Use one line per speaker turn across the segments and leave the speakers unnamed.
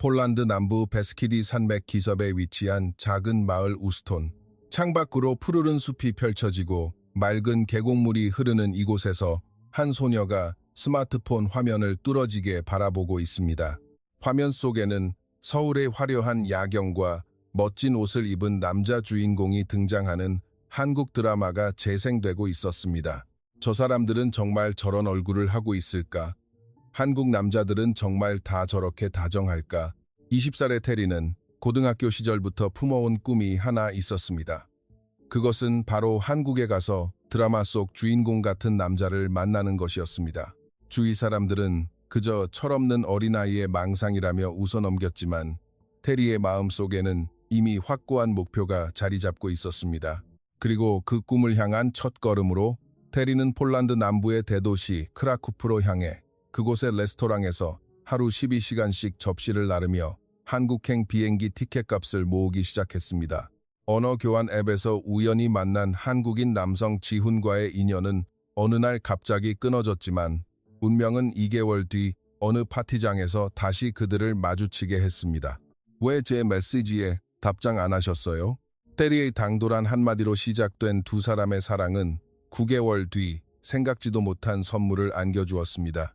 폴란드 남부 베스키디 산맥 기슭에 위치한 작은 마을 우스톤. 창밖으로 푸르른 숲이 펼쳐지고 맑은 계곡물이 흐르는 이곳에서 한 소녀가 스마트폰 화면을 뚫어지게 바라보고 있습니다. 화면 속에는 서울의 화려한 야경과 멋진 옷을 입은 남자 주인공이 등장하는 한국 드라마가 재생되고 있었습니다. 저 사람들은 정말 저런 얼굴을 하고 있을까? 한국 남자들은 정말 다 저렇게 다정할까? 20살의 테리는 고등학교 시절부터 품어온 꿈이 하나 있었습니다. 그것은 바로 한국에 가서 드라마 속 주인공 같은 남자를 만나는 것이었습니다. 주위 사람들은 그저 철없는 어린아이의 망상이라며 웃어넘겼지만 테리의 마음속에는 이미 확고한 목표가 자리 잡고 있었습니다. 그리고 그 꿈을 향한 첫 걸음으로 테리는 폴란드 남부의 대도시 크라쿠프로 향해 그곳의 레스토랑에서 하루 12시간씩 접시를 나르며 한국행 비행기 티켓값을 모으기 시작했습니다. 언어 교환 앱에서 우연히 만난 한국인 남성 지훈과의 인연은 어느 날 갑자기 끊어졌지만 운명은 2개월 뒤 어느 파티장에서 다시 그들을 마주치게 했습니다. 왜 제 메시지에 답장 안 하셨어요? 테리의 당돌한 한마디로 시작된 두 사람의 사랑은 9개월 뒤 생각지도 못한 선물을 안겨주었습니다.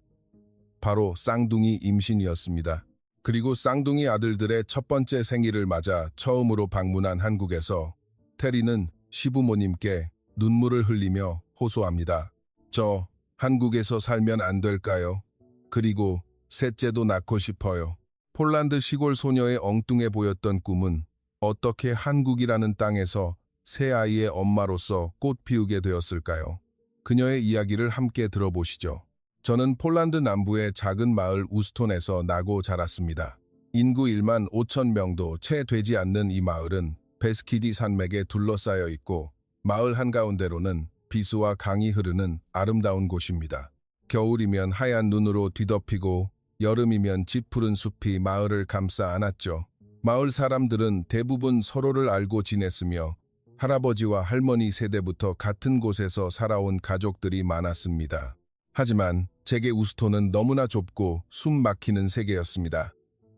바로 쌍둥이 임신이었습니다. 그리고 쌍둥이 아들들의 첫 번째 생일을 맞아 처음으로 방문한 한국에서 테리는 시부모님께 눈물을 흘리며 호소합니다. 저 한국에서 살면 안 될까요? 그리고 셋째도 낳고 싶어요. 폴란드 시골 소녀의 엉뚱해 보였던 꿈은 어떻게 한국이라는 땅에서 새 아이의 엄마로서 꽃 피우게 되었을까요? 그녀의 이야기를 함께 들어보시죠. 저는 폴란드 남부의 작은 마을 우스톤에서 나고 자랐습니다. 인구 1만 5천 명도 채 되지 않는 이 마을은 베스키디 산맥에 둘러싸여 있고 마을 한가운데로는 비수와 강이 흐르는 아름다운 곳입니다. 겨울이면 하얀 눈으로 뒤덮이고 여름이면 짙푸른 숲이 마을을 감싸 안았죠. 마을 사람들은 대부분 서로를 알고 지냈으며 할아버지와 할머니 세대부터 같은 곳에서 살아온 가족들이 많았습니다. 하지만 제게 우스톤은 너무나 좁고 숨 막히는 세계였습니다.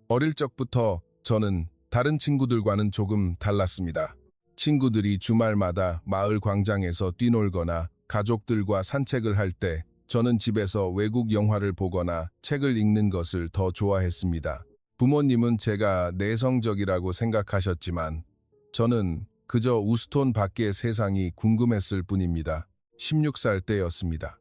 어릴 적부터 저는 다른 친구들과는 조금 달랐습니다. 친구들이 주말마다 마을 광장에서 뛰놀거나 가족들과 산책을 할 때 저는 집에서 외국 영화를 보거나 책을 읽는 것을 더 좋아했습니다. 부모님은 제가 내성적이라고 생각하셨지만 저는 그저 우스톤 밖의 세상이 궁금했을 뿐입니다. 16살 때였습니다.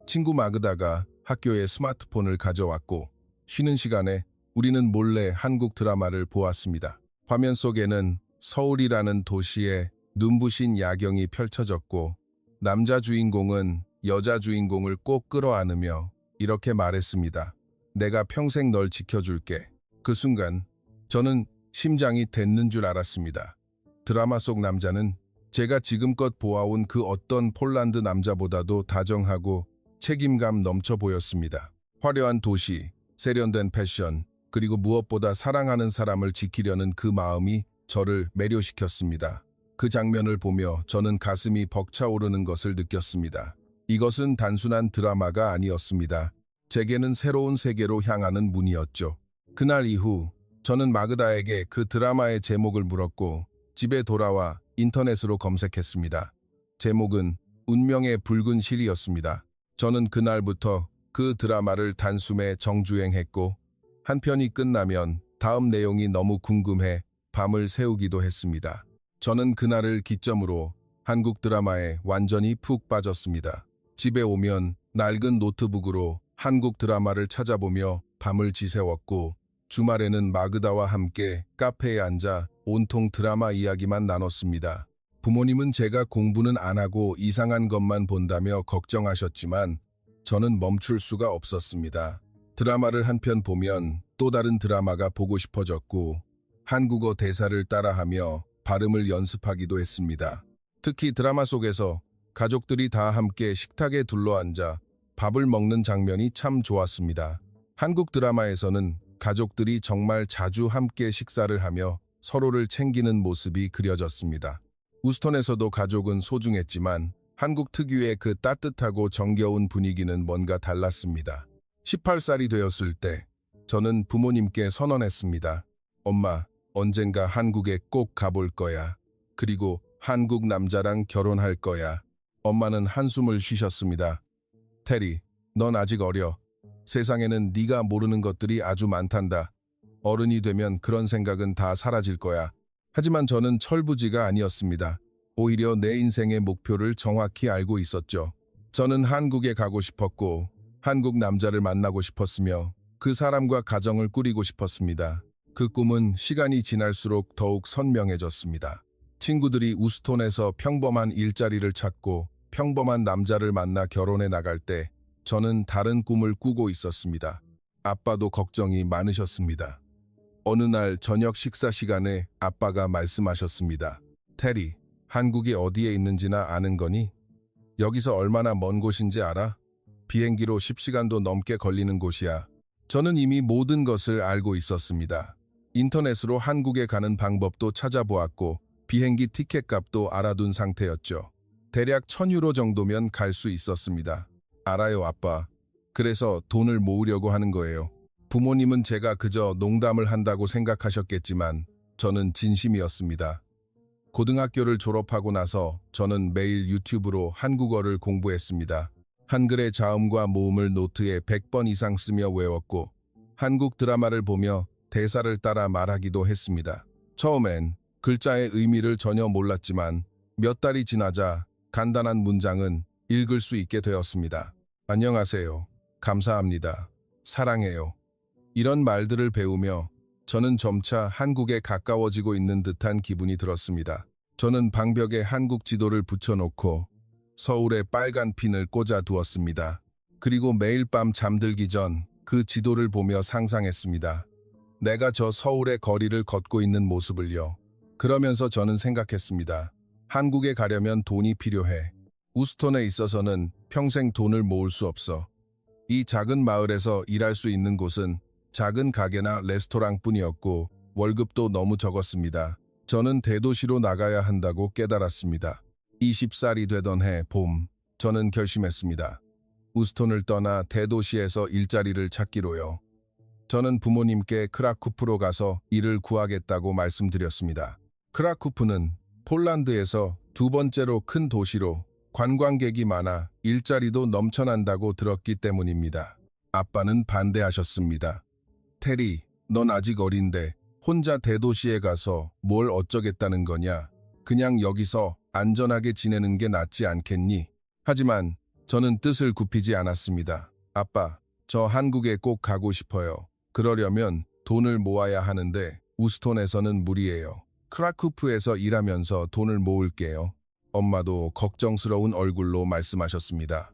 친구 마그다가 학교에 스마트폰을 가져왔고 쉬는 시간에 우리는 몰래 한국 드라마를 보았습니다. 화면 속에는 서울이라는 도시의 눈부신 야경이 펼쳐졌고 남자 주인공은 여자 주인공을 꼭 끌어안으며 이렇게 말했습니다. 내가 평생 널 지켜줄게. 그 순간 저는 심장이 댔는 줄 알았습니다. 드라마 속 남자는 제가 지금껏 보아온 그 어떤 폴란드 남자보다도 다정하고 책임감 넘쳐 보였습니다. 화려한 도시, 세련된 패션, 그리고 무엇보다 사랑하는 사람을 지키려는 그 마음이 저를 매료시켰습니다. 그 장면을 보며 저는 가슴이 벅차오르는 것을 느꼈습니다. 이것은 단순한 드라마가 아니었습니다. 제게는 새로운 세계로 향하는 문이었죠. 그날 이후 저는 마그다에게 그 드라마의 제목을 물었고 집에 돌아와 인터넷으로 검색했습니다. 제목은 운명의 붉은 실이었습니다. 저는 그날부터 그 드라마를 단숨에 정주행했고 한 편이 끝나면 다음 내용이 너무 궁금해 밤을 새우기도 했습니다. 저는 그날을 기점으로 한국 드라마에 완전히 푹 빠졌습니다. 집에 오면 낡은 노트북으로 한국 드라마를 찾아보며 밤을 지새웠고 주말에는 마그다와 함께 카페에 앉아 온통 드라마 이야기만 나눴습니다. 부모님은 제가 공부는 안 하고 이상한 것만 본다며 걱정하셨지만 저는 멈출 수가 없었습니다. 드라마를 한 편 보면 또 다른 드라마가 보고 싶어졌고 한국어 대사를 따라하며 발음을 연습하기도 했습니다. 특히 드라마 속에서 가족들이 다 함께 식탁에 둘러앉아 밥을 먹는 장면이 참 좋았습니다. 한국 드라마에서는 가족들이 정말 자주 함께 식사를 하며 서로를 챙기는 모습이 그려졌습니다. 우스톤에서도 가족은 소중했지만 한국 특유의 그 따뜻하고 정겨운 분위기는 뭔가 달랐습니다. 18살이 되었을 때 저는 부모님께 선언했습니다. 엄마, 언젠가 한국에 꼭 가볼 거야. 그리고 한국 남자랑 결혼할 거야. 엄마는 한숨을 쉬셨습니다. 테리, 넌 아직 어려. 세상에는 네가 모르는 것들이 아주 많단다. 어른이 되면 그런 생각은 다 사라질 거야. 하지만 저는 철부지가 아니었습니다. 오히려 내 인생의 목표를 정확히 알고 있었죠. 저는 한국에 가고 싶었고 한국 남자를 만나고 싶었으며 그 사람과 가정을 꾸리고 싶었습니다. 그 꿈은 시간이 지날수록 더욱 선명해졌습니다. 친구들이 우스톤에서 평범한 일자리를 찾고 평범한 남자를 만나 결혼해 나갈 때 저는 다른 꿈을 꾸고 있었습니다. 아빠도 걱정이 많으셨습니다. 어느 날 저녁 식사 시간에 아빠가 말씀하셨습니다. 테리, 한국이 어디에 있는지나 아는 거니? 여기서 얼마나 먼 곳인지 알아? 비행기로 10시간도 넘게 걸리는 곳이야. 저는 이미 모든 것을 알고 있었습니다. 인터넷으로 한국에 가는 방법도 찾아보았고 비행기 티켓 값도 알아둔 상태였죠. 대략 1000유로 정도면 갈 수 있었습니다. 알아요, 아빠. 그래서 돈을 모으려고 하는 거예요. 부모님은 제가 그저 농담을 한다고 생각하셨겠지만 저는 진심이었습니다. 고등학교를 졸업하고 나서 저는 매일 유튜브로 한국어를 공부했습니다. 한글의 자음과 모음을 노트에 100번 이상 쓰며 외웠고 한국 드라마를 보며 대사를 따라 말하기도 했습니다. 처음엔 글자의 의미를 전혀 몰랐지만 몇 달이 지나자 간단한 문장은 읽을 수 있게 되었습니다. 안녕하세요. 감사합니다. 사랑해요. 이런 말들을 배우며 저는 점차 한국에 가까워지고 있는 듯한 기분이 들었습니다. 저는 방벽에 한국 지도를 붙여놓고 서울에 빨간 핀을 꽂아 두었습니다. 그리고 매일 밤 잠들기 전 그 지도를 보며 상상했습니다. 내가 저 서울의 거리를 걷고 있는 모습을요. 그러면서 저는 생각했습니다. 한국에 가려면 돈이 필요해. 우스톤에 있어서는 평생 돈을 모을 수 없어. 이 작은 마을에서 일할 수 있는 곳은 작은 가게나 레스토랑뿐이었고 월급도 너무 적었습니다. 저는 대도시로 나가야 한다고 깨달았습니다. 20살이 되던 해 봄, 저는 결심했습니다. 우스톤을 떠나 대도시에서 일자리를 찾기로요. 저는 부모님께 크라쿠프로 가서 일을 구하겠다고 말씀드렸습니다. 크라쿠프는 폴란드에서 두 번째로 큰 도시로 관광객이 많아 일자리도 넘쳐난다고 들었기 때문입니다. 아빠는 반대하셨습니다. 테리, 넌 아직 어린데 혼자 대도시에 가서 뭘 어쩌겠다는 거냐? 그냥 여기서 안전하게 지내는 게 낫지 않겠니? 하지만 저는 뜻을 굽히지 않았습니다. 아빠, 저 한국에 꼭 가고 싶어요. 그러려면 돈을 모아야 하는데 우스톤에서는 무리예요. 크라쿠프에서 일하면서 돈을 모을게요. 엄마도 걱정스러운 얼굴로 말씀하셨습니다.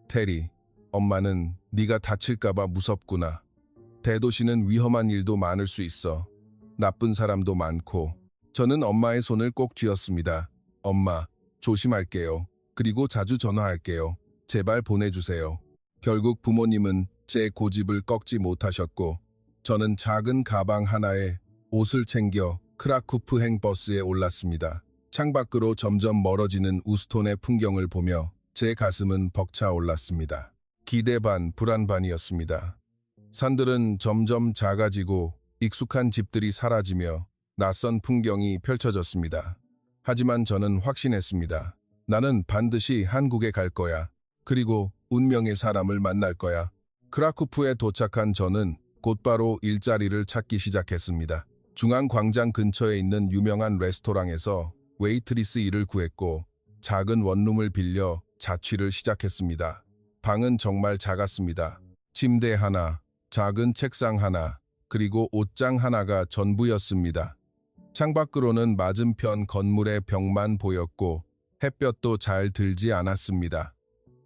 테리, 엄마는 네가 다칠까봐 무섭구나. 대도시는 위험한 일도 많을 수 있어. 나쁜 사람도 많고. 저는 엄마의 손을 꼭 쥐었습니다. 엄마, 조심할게요. 그리고 자주 전화할게요. 제발 보내주세요. 결국 부모님은 제 고집을 꺾지 못하셨고 저는 작은 가방 하나에 옷을 챙겨 크라쿠프행 버스에 올랐습니다. 창밖으로 점점 멀어지는 우스톤의 풍경을 보며 제 가슴은 벅차올랐습니다. 기대 반 불안 반이었습니다. 산들은 점점 작아지고 익숙한 집들이 사라지며 낯선 풍경이 펼쳐졌습니다. 하지만 저는 확신했습니다. 나는 반드시 한국에 갈 거야. 그리고 운명의 사람을 만날 거야. 크라쿠프에 도착한 저는 곧바로 일자리를 찾기 시작했습니다. 중앙광장 근처에 있는 유명한 레스토랑에서 웨이트리스 일을 구했고 작은 원룸을 빌려 자취를 시작했습니다. 방은 정말 작았습니다. 침대 하나, 작은 책상 하나, 그리고 옷장 하나가 전부였습니다. 창밖으로는 맞은편 건물의 벽만 보였고 햇볕도 잘 들지 않았습니다.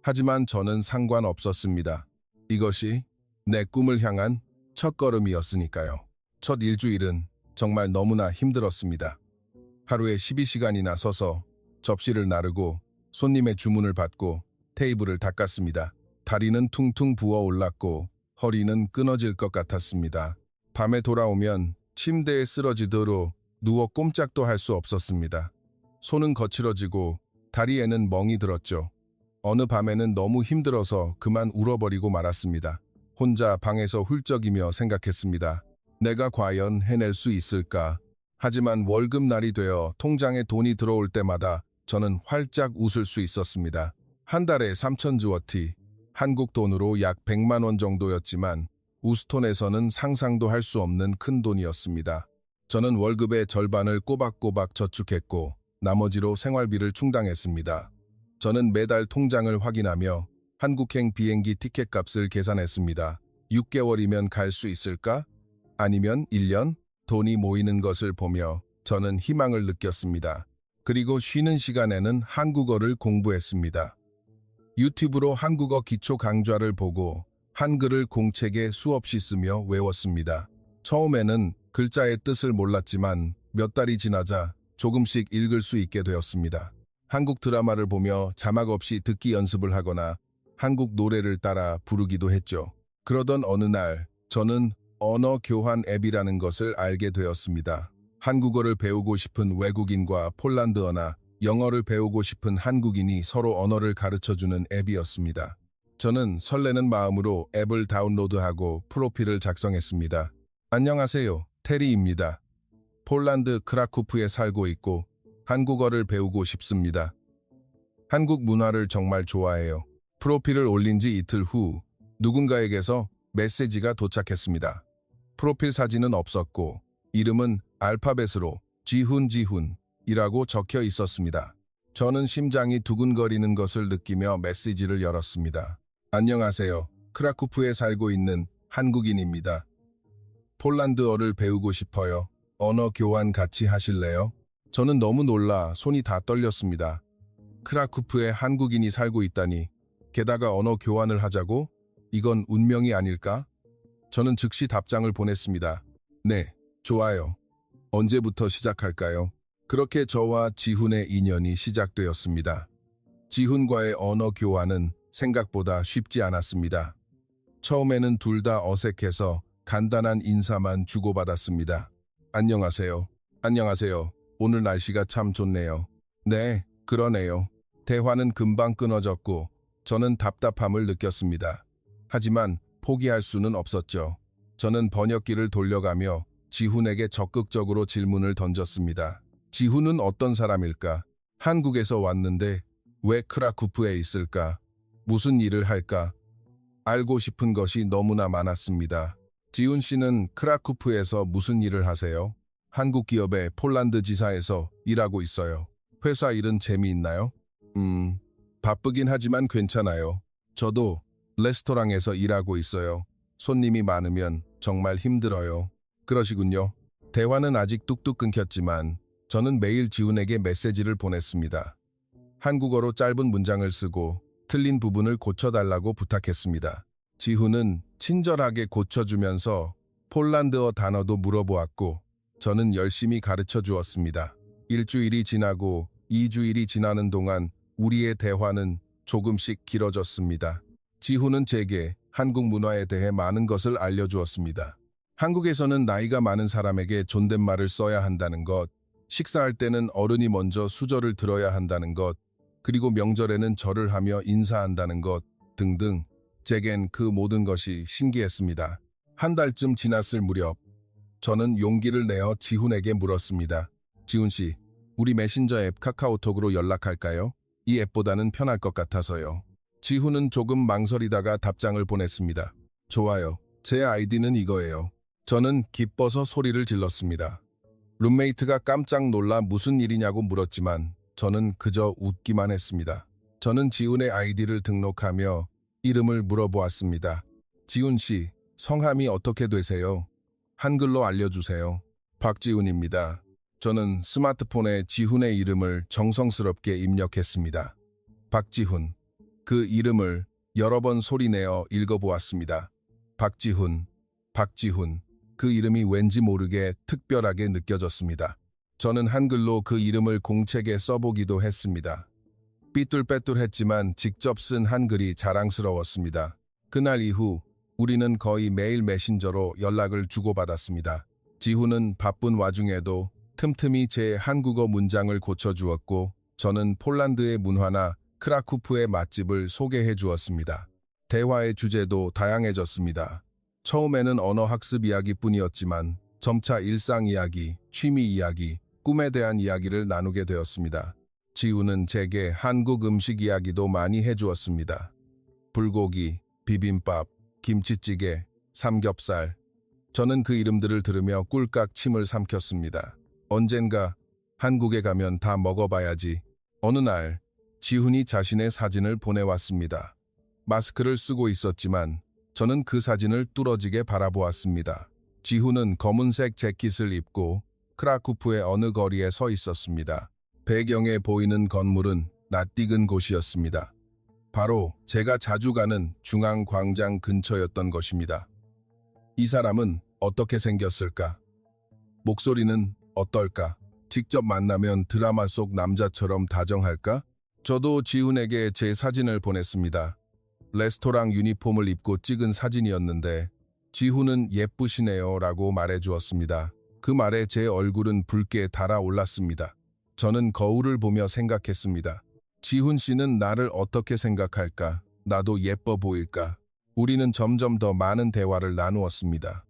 하지만 저는 상관없었습니다. 이것이 내 꿈을 향한 첫걸음이었으니까요. 첫 일주일은 정말 너무나 힘들었습니다. 하루에 12시간이나 서서 접시를 나르고 손님의 주문을 받고 테이블을 닦았습니다. 다리는 퉁퉁 부어올랐고 허리는 끊어질 것 같았습니다. 밤에 돌아오면 침대에 쓰러지도록 누워 꼼짝도 할 수 없었습니다. 손은 거칠어지고 다리에는 멍이 들었죠. 어느 밤에는 너무 힘들어서 그만 울어버리고 말았습니다. 혼자 방에서 훌쩍이며 생각했습니다. 내가 과연 해낼 수 있을까? 하지만 월급날이 되어 통장에 돈이 들어올 때마다 저는 활짝 웃을 수 있었습니다. 한 달에 3,000주어치, 한국 돈으로 약 100만 원 정도였지만 우스톤에서는 상상도 할 수 없는 큰 돈이었습니다. 저는 월급의 절반을 꼬박꼬박 저축했고 나머지로 생활비를 충당했습니다. 저는 매달 통장을 확인하며 한국행 비행기 티켓값을 계산했습니다. 6개월이면 갈 수 있을까? 아니면 1년? 돈이 모이는 것을 보며 저는 희망을 느꼈습니다. 그리고 쉬는 시간에는 한국어를 공부했습니다. 유튜브로 한국어 기초 강좌를 보고 한글을 공책에 수없이 쓰며 외웠습니다. 처음에는 글자의 뜻을 몰랐지만 몇 달이 지나자 조금씩 읽을 수 있게 되었습니다. 한국 드라마를 보며 자막 없이 듣기 연습을 하거나 한국 노래를 따라 부르기도 했죠. 그러던 어느 날 저는 언어 교환 앱이라는 것을 알게 되었습니다. 한국어를 배우고 싶은 외국인과 폴란드어나 영어를 배우고 싶은 한국인이 서로 언어를 가르쳐주는 앱이었습니다. 저는 설레는 마음으로 앱을 다운로드하고 프로필을 작성했습니다. 안녕하세요, 테리입니다. 폴란드 크라쿠프에 살고 있고 한국어를 배우고 싶습니다. 한국 문화를 정말 좋아해요. 프로필을 올린 지 이틀 후 누군가에게서 메시지가 도착했습니다. 프로필 사진은 없었고 이름은 알파벳으로 지훈이라고 적혀 있었습니다. 저는 심장이 두근거리는 것을 느끼며 메시지를 열었습니다. 안녕하세요. 크라쿠프에 살고 있는 한국인입니다. 폴란드어를 배우고 싶어요. 언어 교환 같이 하실래요? 저는 너무 놀라 손이 다 떨렸습니다. 크라쿠프에 한국인이 살고 있다니, 게다가 언어 교환을 하자고? 이건 운명이 아닐까? 저는 즉시 답장을 보냈습니다. 네, 좋아요. 언제부터 시작할까요? 그렇게 저와 지훈의 인연이 시작되었습니다. 지훈과의 언어 교환은 생각보다 쉽지 않았습니다. 처음에는 둘 다 어색해서 간단한 인사만 주고받았습니다. 안녕하세요. 안녕하세요. 오늘 날씨가 참 좋네요. 네, 그러네요. 대화는 금방 끊어졌고 저는 답답함을 느꼈습니다. 하지만 포기할 수는 없었죠. 저는 번역기를 돌려가며 지훈에게 적극적으로 질문을 던졌습니다. 지훈은 어떤 사람일까? 한국에서 왔는데 왜 크라쿠프에 있을까? 무슨 일을 할까? 알고 싶은 것이 너무나 많았습니다. 지훈 씨는 크라쿠프에서 무슨 일을 하세요? 한국 기업의 폴란드 지사에서 일하고 있어요. 회사 일은 재미있나요? 바쁘긴 하지만 괜찮아요. 저도 레스토랑에서 일하고 있어요. 손님이 많으면 정말 힘들어요. 그러시군요. 대화는 아직 뚝뚝 끊겼지만 저는 매일 지훈에게 메시지를 보냈습니다. 한국어로 짧은 문장을 쓰고 틀린 부분을 고쳐달라고 부탁했습니다. 지훈은 친절하게 고쳐주면서 폴란드어 단어도 물어보았고 저는 열심히 가르쳐 주었습니다. 일주일이 지나고 2주일이 지나는 동안 우리의 대화는 조금씩 길어졌습니다. 지훈은 제게 한국 문화에 대해 많은 것을 알려주었습니다. 한국에서는 나이가 많은 사람에게 존댓말을 써야 한다는 것, 식사할 때는 어른이 먼저 수저를 들어야 한다는 것, 그리고 명절에는 절을 하며 인사한다는 것 등등 제겐 그 모든 것이 신기했습니다. 한 달쯤 지났을 무렵 저는 용기를 내어 지훈에게 물었습니다. 지훈 씨, 우리 메신저 앱 카카오톡으로 연락할까요? 이 앱보다는 편할 것 같아서요. 지훈은 조금 망설이다가 답장을 보냈습니다. 좋아요. 제 아이디는 이거예요. 저는 기뻐서 소리를 질렀습니다. 룸메이트가 깜짝 놀라 무슨 일이냐고 물었지만 저는 그저 웃기만 했습니다. 저는 지훈의 아이디를 등록하며 이름을 물어보았습니다. 지훈 씨, 성함이 어떻게 되세요? 한글로 알려주세요. 박지훈입니다. 저는 스마트폰에 지훈의 이름을 정성스럽게 입력했습니다. 박지훈. 그 이름을 여러 번 소리내어 읽어보았습니다. 박지훈, 박지훈. 그 이름이 왠지 모르게 특별하게 느껴졌습니다. 저는 한글로 그 이름을 공책에 써보기도 했습니다. 삐뚤빼뚤했지만 직접 쓴 한글이 자랑스러웠습니다. 그날 이후 우리는 거의 매일 메신저로 연락을 주고받았습니다. 지훈은 바쁜 와중에도 틈틈이 제 한국어 문장을 고쳐주었고 저는 폴란드의 문화나 크라쿠프의 맛집을 소개해 주었습니다. 대화의 주제도 다양해졌습니다. 처음에는 언어 학습 이야기뿐이었지만 점차 일상 이야기, 취미 이야기, 꿈에 대한 이야기를 나누게 되었습니다. 지우는 제게 한국 음식 이야기도 많이 해주었습니다. 불고기, 비빔밥, 김치찌개, 삼겹살. 저는 그 이름들을 들으며 꿀깍 침을 삼켰습니다. 언젠가 한국에 가면 다 먹어봐야지. 어느 날 지훈이 자신의 사진을 보내왔습니다. 마스크를 쓰고 있었지만 저는 그 사진을 뚫어지게 바라보았습니다. 지훈은 검은색 재킷을 입고 크라쿠프의 어느 거리에 서 있었습니다. 배경에 보이는 건물은 낯익은 곳이었습니다. 바로 제가 자주 가는 중앙광장 근처였던 것입니다. 이 사람은 어떻게 생겼을까? 목소리는 어떨까? 직접 만나면 드라마 속 남자처럼 다정할까? 저도 지훈에게 제 사진을 보냈습니다. 레스토랑 유니폼을 입고 찍은 사진이었는데 지훈은 예쁘시네요 라고 말해주었습니다. 그 말에 제 얼굴은 붉게 달아올랐습니다. 저는 거울을 보며 생각했습니다. 지훈 씨는 나를 어떻게 생각할까? 나도 예뻐 보일까? 우리는 점점 더 많은 대화를 나누었습니다.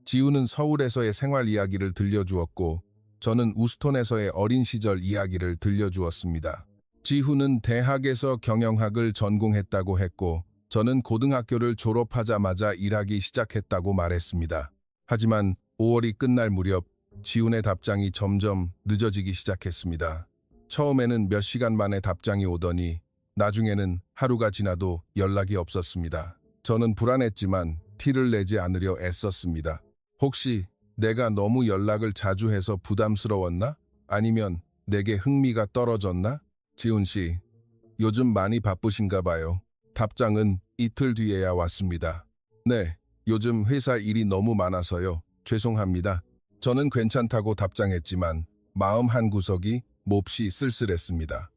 지훈은 서울에서의 생활 이야기를 들려주었고 저는 우스톤에서의 어린 시절 이야기를 들려주었습니다. 지훈은 대학에서 경영학을 전공했다고 했고 저는 고등학교를 졸업하자마자 일하기 시작했다고 말했습니다. 하지만 5월이 끝날 무렵 지훈의 답장이 점점 늦어지기 시작했습니다. 처음에는 몇 시간 만에 답장이 오더니 나중에는 하루가 지나도 연락이 없었습니다. 저는 불안했지만 티를 내지 않으려 애썼습니다. 혹시 내가 너무 연락을 자주 해서 부담스러웠나? 아니면 내게 흥미가 떨어졌나? 지훈 씨, 요즘 많이 바쁘신가 봐요. 답장은 이틀 뒤에야 왔습니다. 네, 요즘 회사 일이 너무 많아서요. 죄송합니다. 저는 괜찮다고 답장했지만 마음 한구석이 몹시 쓸쓸했습니다.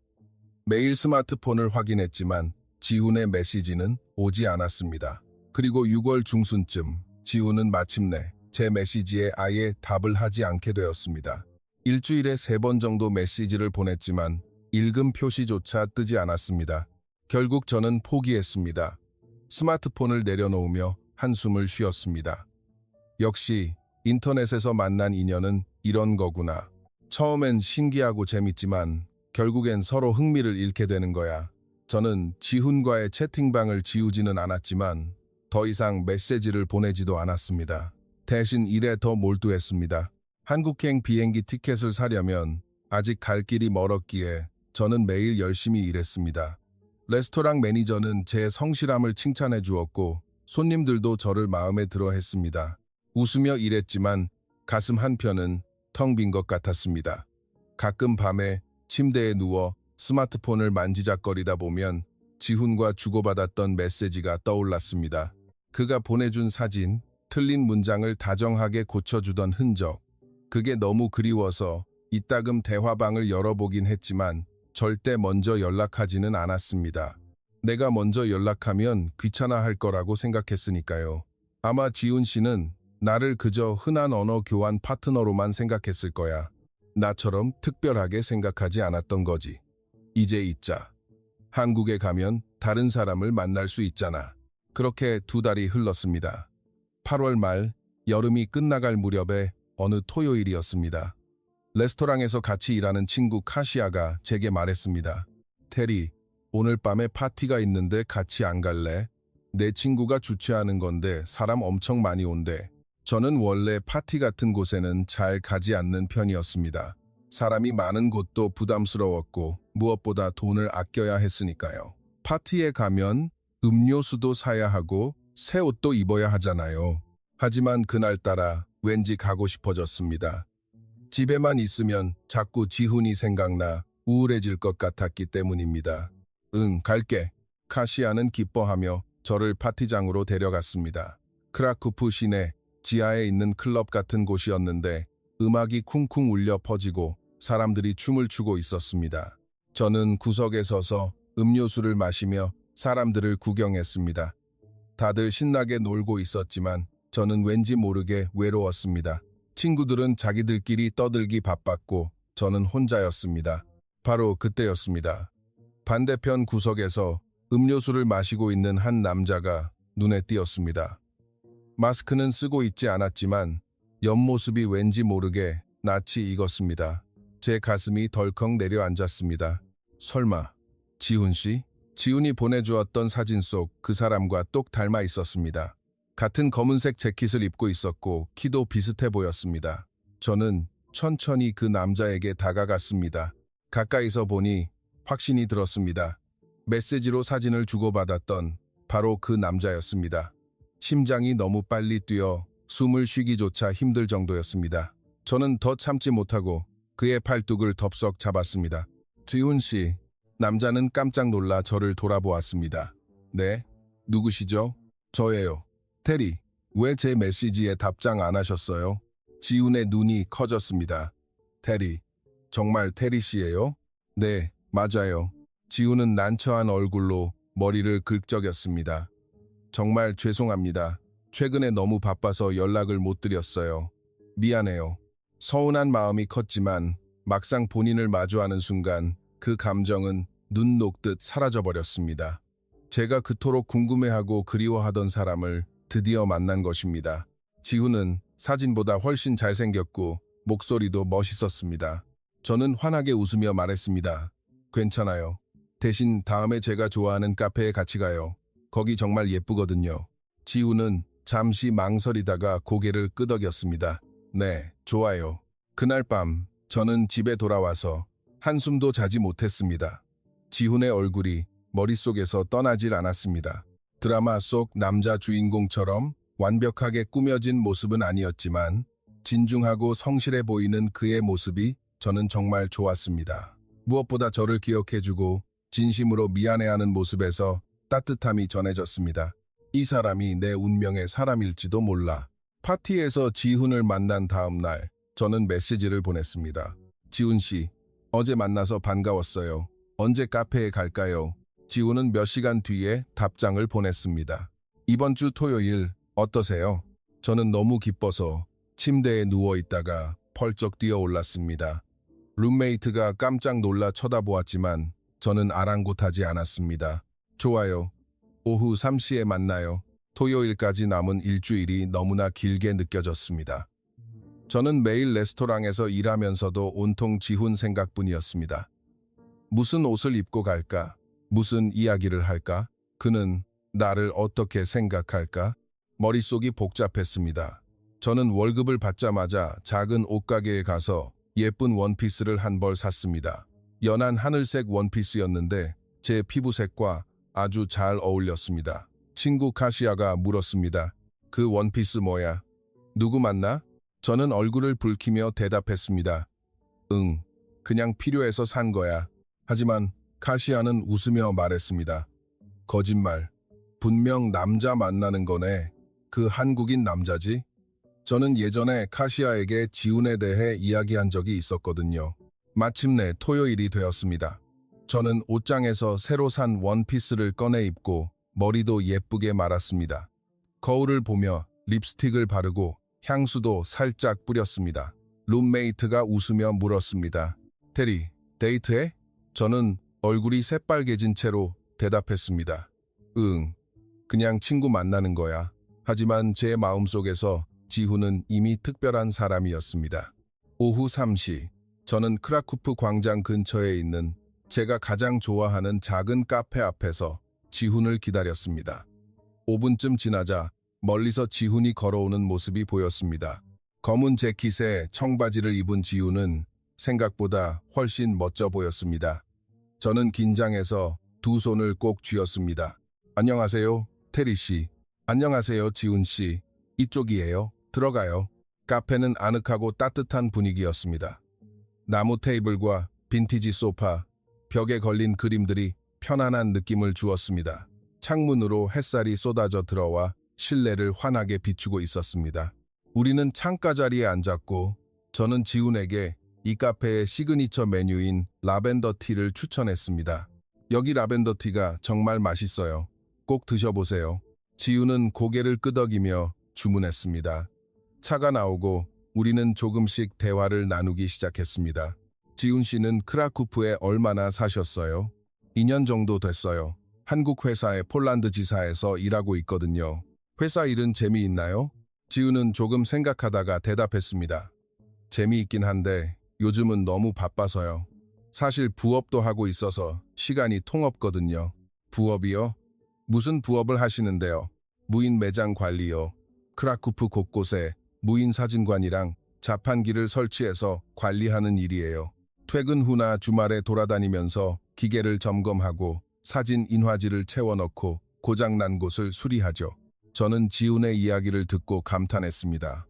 매일 스마트폰을 확인했지만 지훈의 메시지는 오지 않았습니다. 그리고 6월 중순쯤 지훈은 마침내 제 메시지에 아예 답을 하지 않게 되었습니다. 일주일에 3번 정도 메시지를 보냈지만 읽음 표시조차 뜨지 않았습니다. 결국 저는 포기했습니다. 스마트폰을 내려놓으며 한숨을 쉬었습니다. 역시 인터넷에서 만난 인연은 이런 거구나. 처음엔 신기하고 재밌지만 결국엔 서로 흥미를 잃게 되는 거야. 저는 지훈과의 채팅방을 지우지는 않았지만 더 이상 메시지를 보내지도 않았습니다. 대신 일에 더 몰두했습니다. 한국행 비행기 티켓을 사려면 아직 갈 길이 멀었기에 저는 매일 열심히 일했습니다. 레스토랑 매니저는 제 성실함을 칭찬해 주었고 손님들도 저를 마음에 들어 했습니다. 웃으며 일했지만 가슴 한편은 텅 빈 것 같았습니다. 가끔 밤에 침대에 누워 스마트폰을 만지작거리다 보면 지훈과 주고받았던 메시지가 떠올랐습니다. 그가 보내준 사진, 틀린 문장을 다정하게 고쳐주던 흔적. 그게 너무 그리워서 이따금 대화방을 열어보긴 했지만 절대 먼저 연락하지는 않았습니다. 내가 먼저 연락하면 귀찮아할 거라고 생각했으니까요. 아마 지훈 씨는 나를 그저 흔한 언어 교환 파트너로만 생각했을 거야. 나처럼 특별하게 생각하지 않았던 거지. 이제 잊자. 한국에 가면 다른 사람을 만날 수 있잖아. 그렇게 2달이 흘렀습니다. 8월 말 여름이 끝나갈 무렵에 어느 토요일이었습니다. 레스토랑에서 같이 일하는 친구 카시아가 제게 말했습니다. 테리, 오늘 밤에 파티가 있는데 같이 안 갈래? 내 친구가 주최하는 건데 사람 엄청 많이 온대. 저는 원래 파티 같은 곳에는 잘 가지 않는 편이었습니다. 사람이 많은 곳도 부담스러웠고 무엇보다 돈을 아껴야 했으니까요. 파티에 가면 음료수도 사야 하고 새 옷도 입어야 하잖아요. 하지만 그날따라 왠지 가고 싶어졌습니다. 집에만 있으면 자꾸 지훈이 생각나 우울해질 것 같았기 때문입니다. 응, 갈게. 카시아는 기뻐하며 저를 파티장으로 데려갔습니다. 크라쿠프 시내 지하에 있는 클럽 같은 곳이었는데 음악이 쿵쿵 울려 퍼지고 사람들이 춤을 추고 있었습니다. 저는 구석에 서서 음료수를 마시며 사람들을 구경했습니다. 다들 신나게 놀고 있었지만 저는 왠지 모르게 외로웠습니다. 친구들은 자기들끼리 떠들기 바빴고 저는 혼자였습니다. 바로 그때였습니다. 반대편 구석에서 음료수를 마시고 있는 한 남자가 눈에 띄었습니다. 마스크는 쓰고 있지 않았지만 옆모습이 왠지 모르게 낯이 익었습니다. 제 가슴이 덜컥 내려앉았습니다. 설마 지훈 씨? 지훈이 보내주었던 사진 속 그 사람과 똑 닮아 있었습니다. 같은 검은색 재킷을 입고 있었고 키도 비슷해 보였습니다. 저는 천천히 그 남자에게 다가갔습니다. 가까이서 보니 확신이 들었습니다. 메시지로 사진을 주고받았던 바로 그 남자였습니다. 심장이 너무 빨리 뛰어 숨을 쉬기조차 힘들 정도였습니다. 저는 더 참지 못하고 그의 팔뚝을 덥석 잡았습니다. 지훈 씨, 남자는 깜짝 놀라 저를 돌아보았습니다. 네, 누구시죠? 저예요. 테리, 왜 제 메시지에 답장 안 하셨어요? 지훈의 눈이 커졌습니다. 테리, 정말 테리 씨예요? 네, 맞아요. 지훈은 난처한 얼굴로 머리를 긁적였습니다. 정말 죄송합니다. 최근에 너무 바빠서 연락을 못 드렸어요. 미안해요. 서운한 마음이 컸지만 막상 본인을 마주하는 순간 그 감정은 눈 녹듯 사라져버렸습니다. 제가 그토록 궁금해하고 그리워하던 사람을 드디어 만난 것입니다. 지훈은 사진보다 훨씬 잘생겼고 목소리도 멋있었습니다. 저는 환하게 웃으며 말했습니다. 괜찮아요. 대신 다음에 제가 좋아하는 카페에 같이 가요. 거기 정말 예쁘거든요. 지훈은 잠시 망설이다가 고개를 끄덕였습니다. 네, 좋아요. 그날 밤 저는 집에 돌아와서 한숨도 자지 못했습니다. 지훈의 얼굴이 머릿속에서 떠나질 않았습니다. 드라마 속 남자 주인공처럼 완벽하게 꾸며진 모습은 아니었지만 진중하고 성실해 보이는 그의 모습이 저는 정말 좋았습니다. 무엇보다 저를 기억해주고 진심으로 미안해하는 모습에서 따뜻함이 전해졌습니다. 이 사람이 내 운명의 사람일지도 몰라. 파티에서 지훈을 만난 다음 날 저는 메시지를 보냈습니다. 지훈 씨, 어제 만나서 반가웠어요. 언제 카페에 갈까요? 지훈은 몇 시간 뒤에 답장을 보냈습니다. 이번 주 토요일 어떠세요? 저는 너무 기뻐서 침대에 누워있다가 펄쩍 뛰어올랐습니다. 룸메이트가 깜짝 놀라 쳐다보았지만 저는 아랑곳하지 않았습니다. 좋아요. 오후 3시에 만나요. 토요일까지 남은 일주일이 너무나 길게 느껴졌습니다. 저는 매일 레스토랑에서 일하면서도 온통 지훈 생각뿐이었습니다. 무슨 옷을 입고 갈까? 무슨 이야기를 할까? 그는 나를 어떻게 생각할까? 머릿속이 복잡했습니다. 저는 월급을 받자마자 작은 옷가게에 가서 예쁜 원피스를 한 벌 샀습니다. 연한 하늘색 원피스였는데 제 피부색과 아주 잘 어울렸습니다. 친구 카시아가 물었습니다. 그 원피스 뭐야? 누구 만나? 저는 얼굴을 붉히며 대답했습니다. 응, 그냥 필요해서 산 거야. 하지만 카시아는 웃으며 말했습니다. 거짓말. 분명 남자 만나는 거네. 그 한국인 남자지? 저는 예전에 카시아에게 지훈에 대해 이야기한 적이 있었거든요. 마침내 토요일이 되었습니다. 저는 옷장에서 새로 산 원피스를 꺼내 입고 머리도 예쁘게 말았습니다. 거울을 보며 립스틱을 바르고 향수도 살짝 뿌렸습니다. 룸메이트가 웃으며 물었습니다. 테리, 데이트해? 저는 얼굴이 새빨개진 채로 대답했습니다. 응, 그냥 친구 만나는 거야. 하지만 제 마음속에서 지훈은 이미 특별한 사람이었습니다. 오후 3시, 저는 크라쿠프 광장 근처에 있는 제가 가장 좋아하는 작은 카페 앞에서 지훈을 기다렸습니다. 5분쯤 지나자 멀리서 지훈이 걸어오는 모습이 보였습니다. 검은 재킷에 청바지를 입은 지훈은 생각보다 훨씬 멋져 보였습니다. 저는 긴장해서 두 손을 꼭 쥐었습니다. 안녕하세요, 테리 씨. 안녕하세요, 지훈 씨. 이쪽이에요. 들어가요. 카페는 아늑하고 따뜻한 분위기였습니다. 나무 테이블과 빈티지 소파, 벽에 걸린 그림들이 편안한 느낌을 주었습니다. 창문으로 햇살이 쏟아져 들어와 실내를 환하게 비추고 있었습니다. 우리는 창가 자리에 앉았고 저는 지훈에게 이 카페의 시그니처 메뉴인 라벤더 티를 추천했습니다. 여기 라벤더 티가 정말 맛있어요. 꼭 드셔보세요. 지훈은 고개를 끄덕이며 주문했습니다. 차가 나오고 우리는 조금씩 대화를 나누기 시작했습니다. 지훈 씨는 크라쿠프에 얼마나 사셨어요? 2년 정도 됐어요. 한국 회사의 폴란드 지사에서 일하고 있거든요. 회사 일은 재미있나요? 지우는 조금 생각하다가 대답했습니다. 재미있긴 한데 요즘은 너무 바빠서요. 사실 부업도 하고 있어서 시간이 통없거든요. 부업이요? 무슨 부업을 하시는데요? 무인 매장 관리요. 크라쿠프 곳곳에 무인 사진관이랑 자판기를 설치해서 관리하는 일이에요. 퇴근 후나 주말에 돌아다니면서 기계를 점검하고 사진 인화지를 채워넣고 고장난 곳을 수리하죠. 저는 지훈의 이야기를 듣고 감탄했습니다.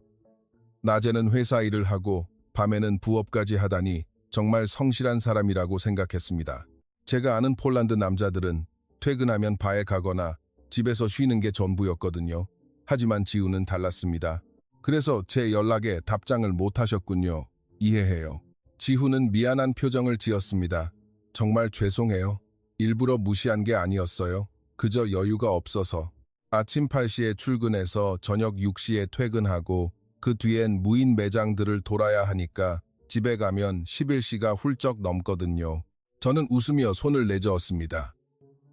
낮에는 회사 일을 하고 밤에는 부업까지 하다니 정말 성실한 사람이라고 생각했습니다. 제가 아는 폴란드 남자들은 퇴근하면 바에 가거나 집에서 쉬는 게 전부였거든요. 하지만 지훈은 달랐습니다. 그래서 제 연락에 답장을 못 하셨군요. 이해해요. 지훈은 미안한 표정을 지었습니다. 정말 죄송해요. 일부러 무시한 게 아니었어요. 그저 여유가 없어서. 아침 8시에 출근해서 저녁 6시에 퇴근하고 그 뒤엔 무인 매장들을 돌아야 하니까 집에 가면 11시가 훌쩍 넘거든요. 저는 웃으며 손을 내저었습니다.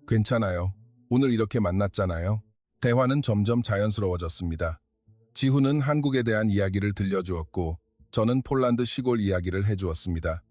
괜찮아요. 오늘 이렇게 만났잖아요. 대화는 점점 자연스러워졌습니다. 지훈은 한국에 대한 이야기를 들려주었고 저는 폴란드 시골 이야기를 해주었습니다.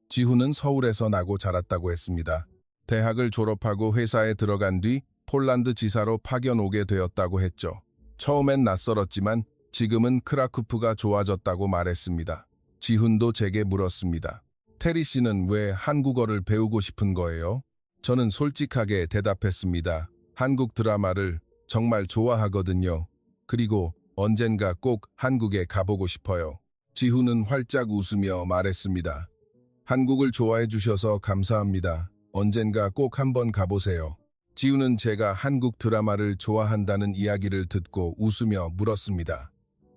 지훈은 서울에서 나고 자랐다고 했습니다. 대학을 졸업하고 회사에 들어간 뒤 폴란드 지사로 파견 오게 되었다고 했죠. 처음엔 낯설었지만 지금은 크라쿠프가 좋아졌다고 말했습니다. 지훈도 제게 물었습니다. 테리 씨는 왜 한국어를 배우고 싶은 거예요? 저는 솔직하게 대답했습니다. 한국 드라마를 정말 좋아하거든요. 그리고 언젠가 꼭 한국에 가보고 싶어요. 지훈은 활짝 웃으며 말했습니다. 한국을 좋아해 주셔서 감사합니다. 언젠가 꼭 한번 가보세요. 지훈은 제가 한국 드라마를 좋아한다는 이야기를 듣고 웃으며 물었습니다.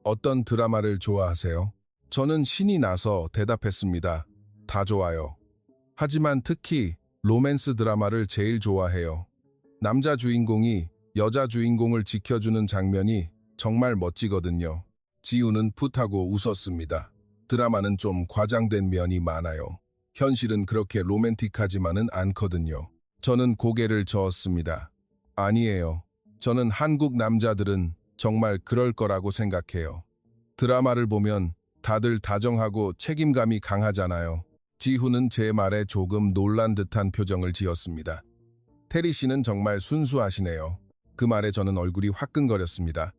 어떤 드라마를 좋아하세요? 저는 신이 나서 대답했습니다. 다 좋아요. 하지만 특히 로맨스 드라마를 제일 좋아해요. 남자 주인공이 여자 주인공을 지켜주는 장면이 정말 멋지거든요. 지훈은 풋하고 웃었습니다. 드라마는 좀 과장된 면이 많아요. 현실은 그렇게 로맨틱하지만은 않거든요. 저는 고개를 저었습니다. 아니에요. 저는 한국 남자들은 정말 그럴 거라고 생각해요. 드라마를 보면 다들 다정하고 책임감이 강하잖아요. 지훈은 제 말에 조금 놀란 듯한 표정을 지었습니다. 테리 씨는 정말 순수하시네요. 그 말에 저는 얼굴이 화끈거렸습니다.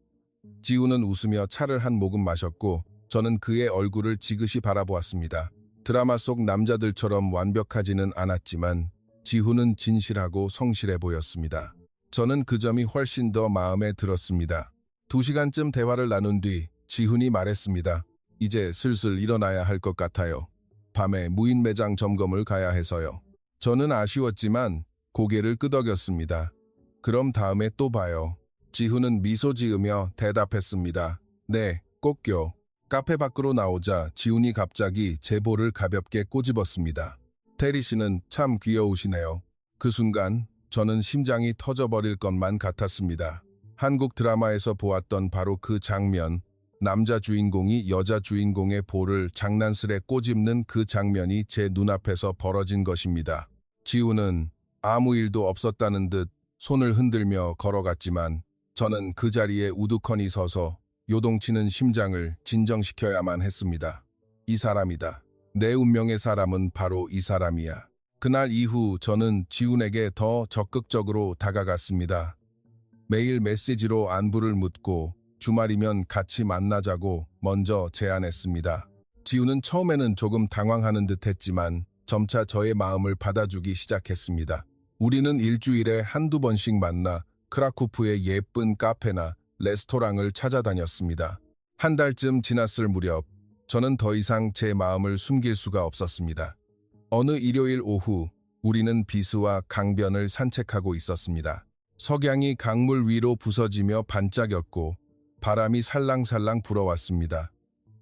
지훈은 웃으며 차를 한 모금 마셨고 저는 그의 얼굴을 지그시 바라보았습니다. 드라마 속 남자들처럼 완벽하지는 않았지만 지훈은 진실하고 성실해 보였습니다. 저는 그 점이 훨씬 더 마음에 들었습니다. 2시간쯤 대화를 나눈 뒤 지훈이 말했습니다. 이제 슬슬 일어나야 할 것 같아요. 밤에 무인 매장 점검을 가야 해서요. 저는 아쉬웠지만 고개를 끄덕였습니다. 그럼 다음에 또 봐요. 지훈은 미소 지으며 대답했습니다. 네, 꼭요. 카페 밖으로 나오자 지훈이 갑자기 제 볼을 가볍게 꼬집었습니다. 테리 씨는 참 귀여우시네요. 그 순간 저는 심장이 터져버릴 것만 같았습니다. 한국 드라마에서 보았던 바로 그 장면, 남자 주인공이 여자 주인공의 볼을 장난스레 꼬집는 그 장면이 제 눈앞에서 벌어진 것입니다. 지훈은 아무 일도 없었다는 듯 손을 흔들며 걸어갔지만 저는 그 자리에 우두커니 서서 요동치는 심장을 진정시켜야만 했습니다. 이 사람이다. 내 운명의 사람은 바로 이 사람이야. 그날 이후 저는 지훈에게 더 적극적으로 다가갔습니다. 매일 메시지로 안부를 묻고 주말이면 같이 만나자고 먼저 제안했습니다. 지훈은 처음에는 조금 당황하는 듯 했지만 점차 저의 마음을 받아주기 시작했습니다. 우리는 일주일에 한두 번씩 만나 크라쿠프의 예쁜 카페나 레스토랑을 찾아다녔습니다. 한 달쯤 지났을 무렵 저는 더 이상 제 마음을 숨길 수가 없었습니다. 어느 일요일 오후 우리는 비스와 강변을 산책하고 있었습니다. 석양이 강물 위로 부서지며 반짝였고 바람이 살랑살랑 불어왔습니다.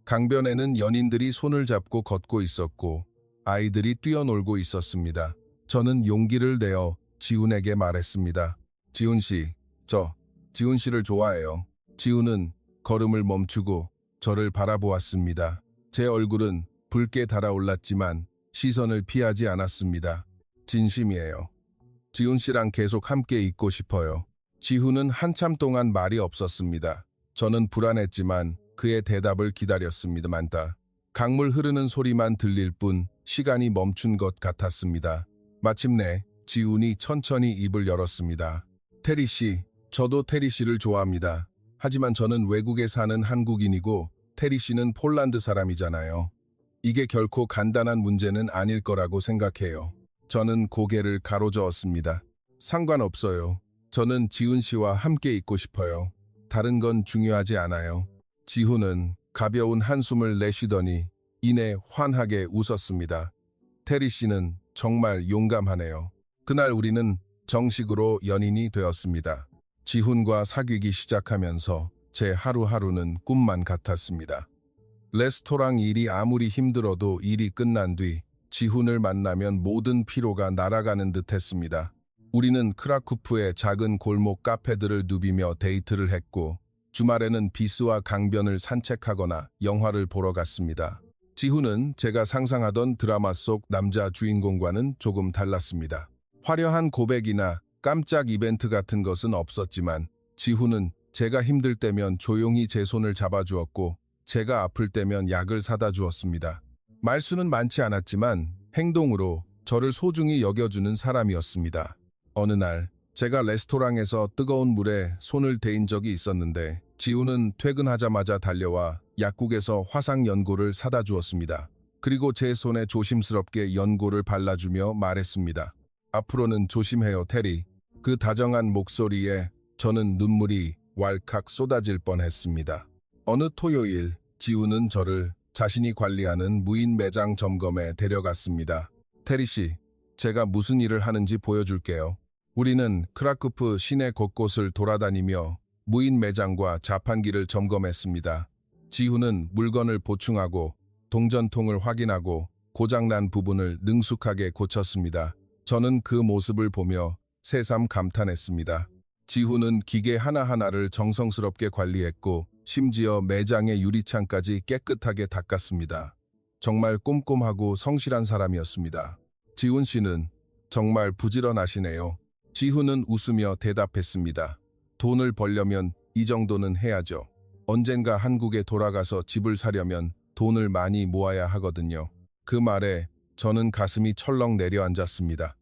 강변에는 연인들이 손을 잡고 걷고 있었고 아이들이 뛰어놀고 있었습니다. 저는 용기를 내어 지훈에게 말했습니다. 지훈 씨, 저 지훈 씨를 좋아해요. 지훈은 걸음을 멈추고 저를 바라보았습니다. 제 얼굴은 붉게 달아올랐지만 시선을 피하지 않았습니다. 진심이에요. 지훈 씨랑 계속 함께 있고 싶어요. 지훈은 한참 동안 말이 없었습니다. 저는 불안했지만 그의 대답을 기다렸습니다만 강물 흐르는 소리만 들릴 뿐 시간이 멈춘 것 같았습니다. 마침내 지훈이 천천히 입을 열었습니다. 테리 씨, 저도 테리 씨를 좋아합니다. 하지만 저는 외국에 사는 한국인이고 테리 씨는 폴란드 사람이잖아요. 이게 결코 간단한 문제는 아닐 거라고 생각해요. 저는 고개를 가로저었습니다. 상관없어요. 저는 지훈 씨와 함께 있고 싶어요. 다른 건 중요하지 않아요. 지훈은 가벼운 한숨을 내쉬더니 이내 환하게 웃었습니다. 테리 씨는 정말 용감하네요. 그날 우리는 정식으로 연인이 되었습니다. 지훈과 사귀기 시작하면서 제 하루하루는 꿈만 같았습니다. 레스토랑 일이 아무리 힘들어도 일이 끝난 뒤 지훈을 만나면 모든 피로가 날아가는 듯 했습니다. 우리는 크라쿠프의 작은 골목 카페들을 누비며 데이트를 했고 주말에는 비스와 강변을 산책하거나 영화를 보러 갔습니다. 지훈은 제가 상상하던 드라마 속 남자 주인공과는 조금 달랐습니다. 화려한 고백이나 깜짝 이벤트 같은 것은 없었지만 지훈은 제가 힘들 때면 조용히 제 손을 잡아주었고 제가 아플 때면 약을 사다 주었습니다. 말수는 많지 않았지만 행동으로 저를 소중히 여겨주는 사람이었습니다. 어느 날 제가 레스토랑에서 뜨거운 물에 손을 대인 적이 있었는데 지훈은 퇴근하자마자 달려와 약국에서 화상 연고를 사다 주었습니다. 그리고 제 손에 조심스럽게 연고를 발라주며 말했습니다. 앞으로는 조심해요, 테리. 그 다정한 목소리에 저는 눈물이 왈칵 쏟아질 뻔했습니다. 어느 토요일 지훈은 저를 자신이 관리하는 무인 매장 점검에 데려갔습니다. 테리 씨, 제가 무슨 일을 하는지 보여줄게요. 우리는 크라쿠프 시내 곳곳을 돌아다니며 무인 매장과 자판기를 점검했습니다. 지훈은 물건을 보충하고 동전통을 확인하고 고장난 부분을 능숙하게 고쳤습니다. 저는 그 모습을 보며 새삼 감탄했습니다. 지훈은 기계 하나하나를 정성스럽게 관리했고 심지어 매장의 유리창까지 깨끗하게 닦았습니다. 정말 꼼꼼하고 성실한 사람이었습니다. 지훈 씨는 정말 부지런하시네요. 지훈은 웃으며 대답했습니다. 돈을 벌려면 이 정도는 해야죠. 언젠가 한국에 돌아가서 집을 사려면 돈을 많이 모아야 하거든요. 그 말에 저는 가슴이 철렁 내려앉았습니다.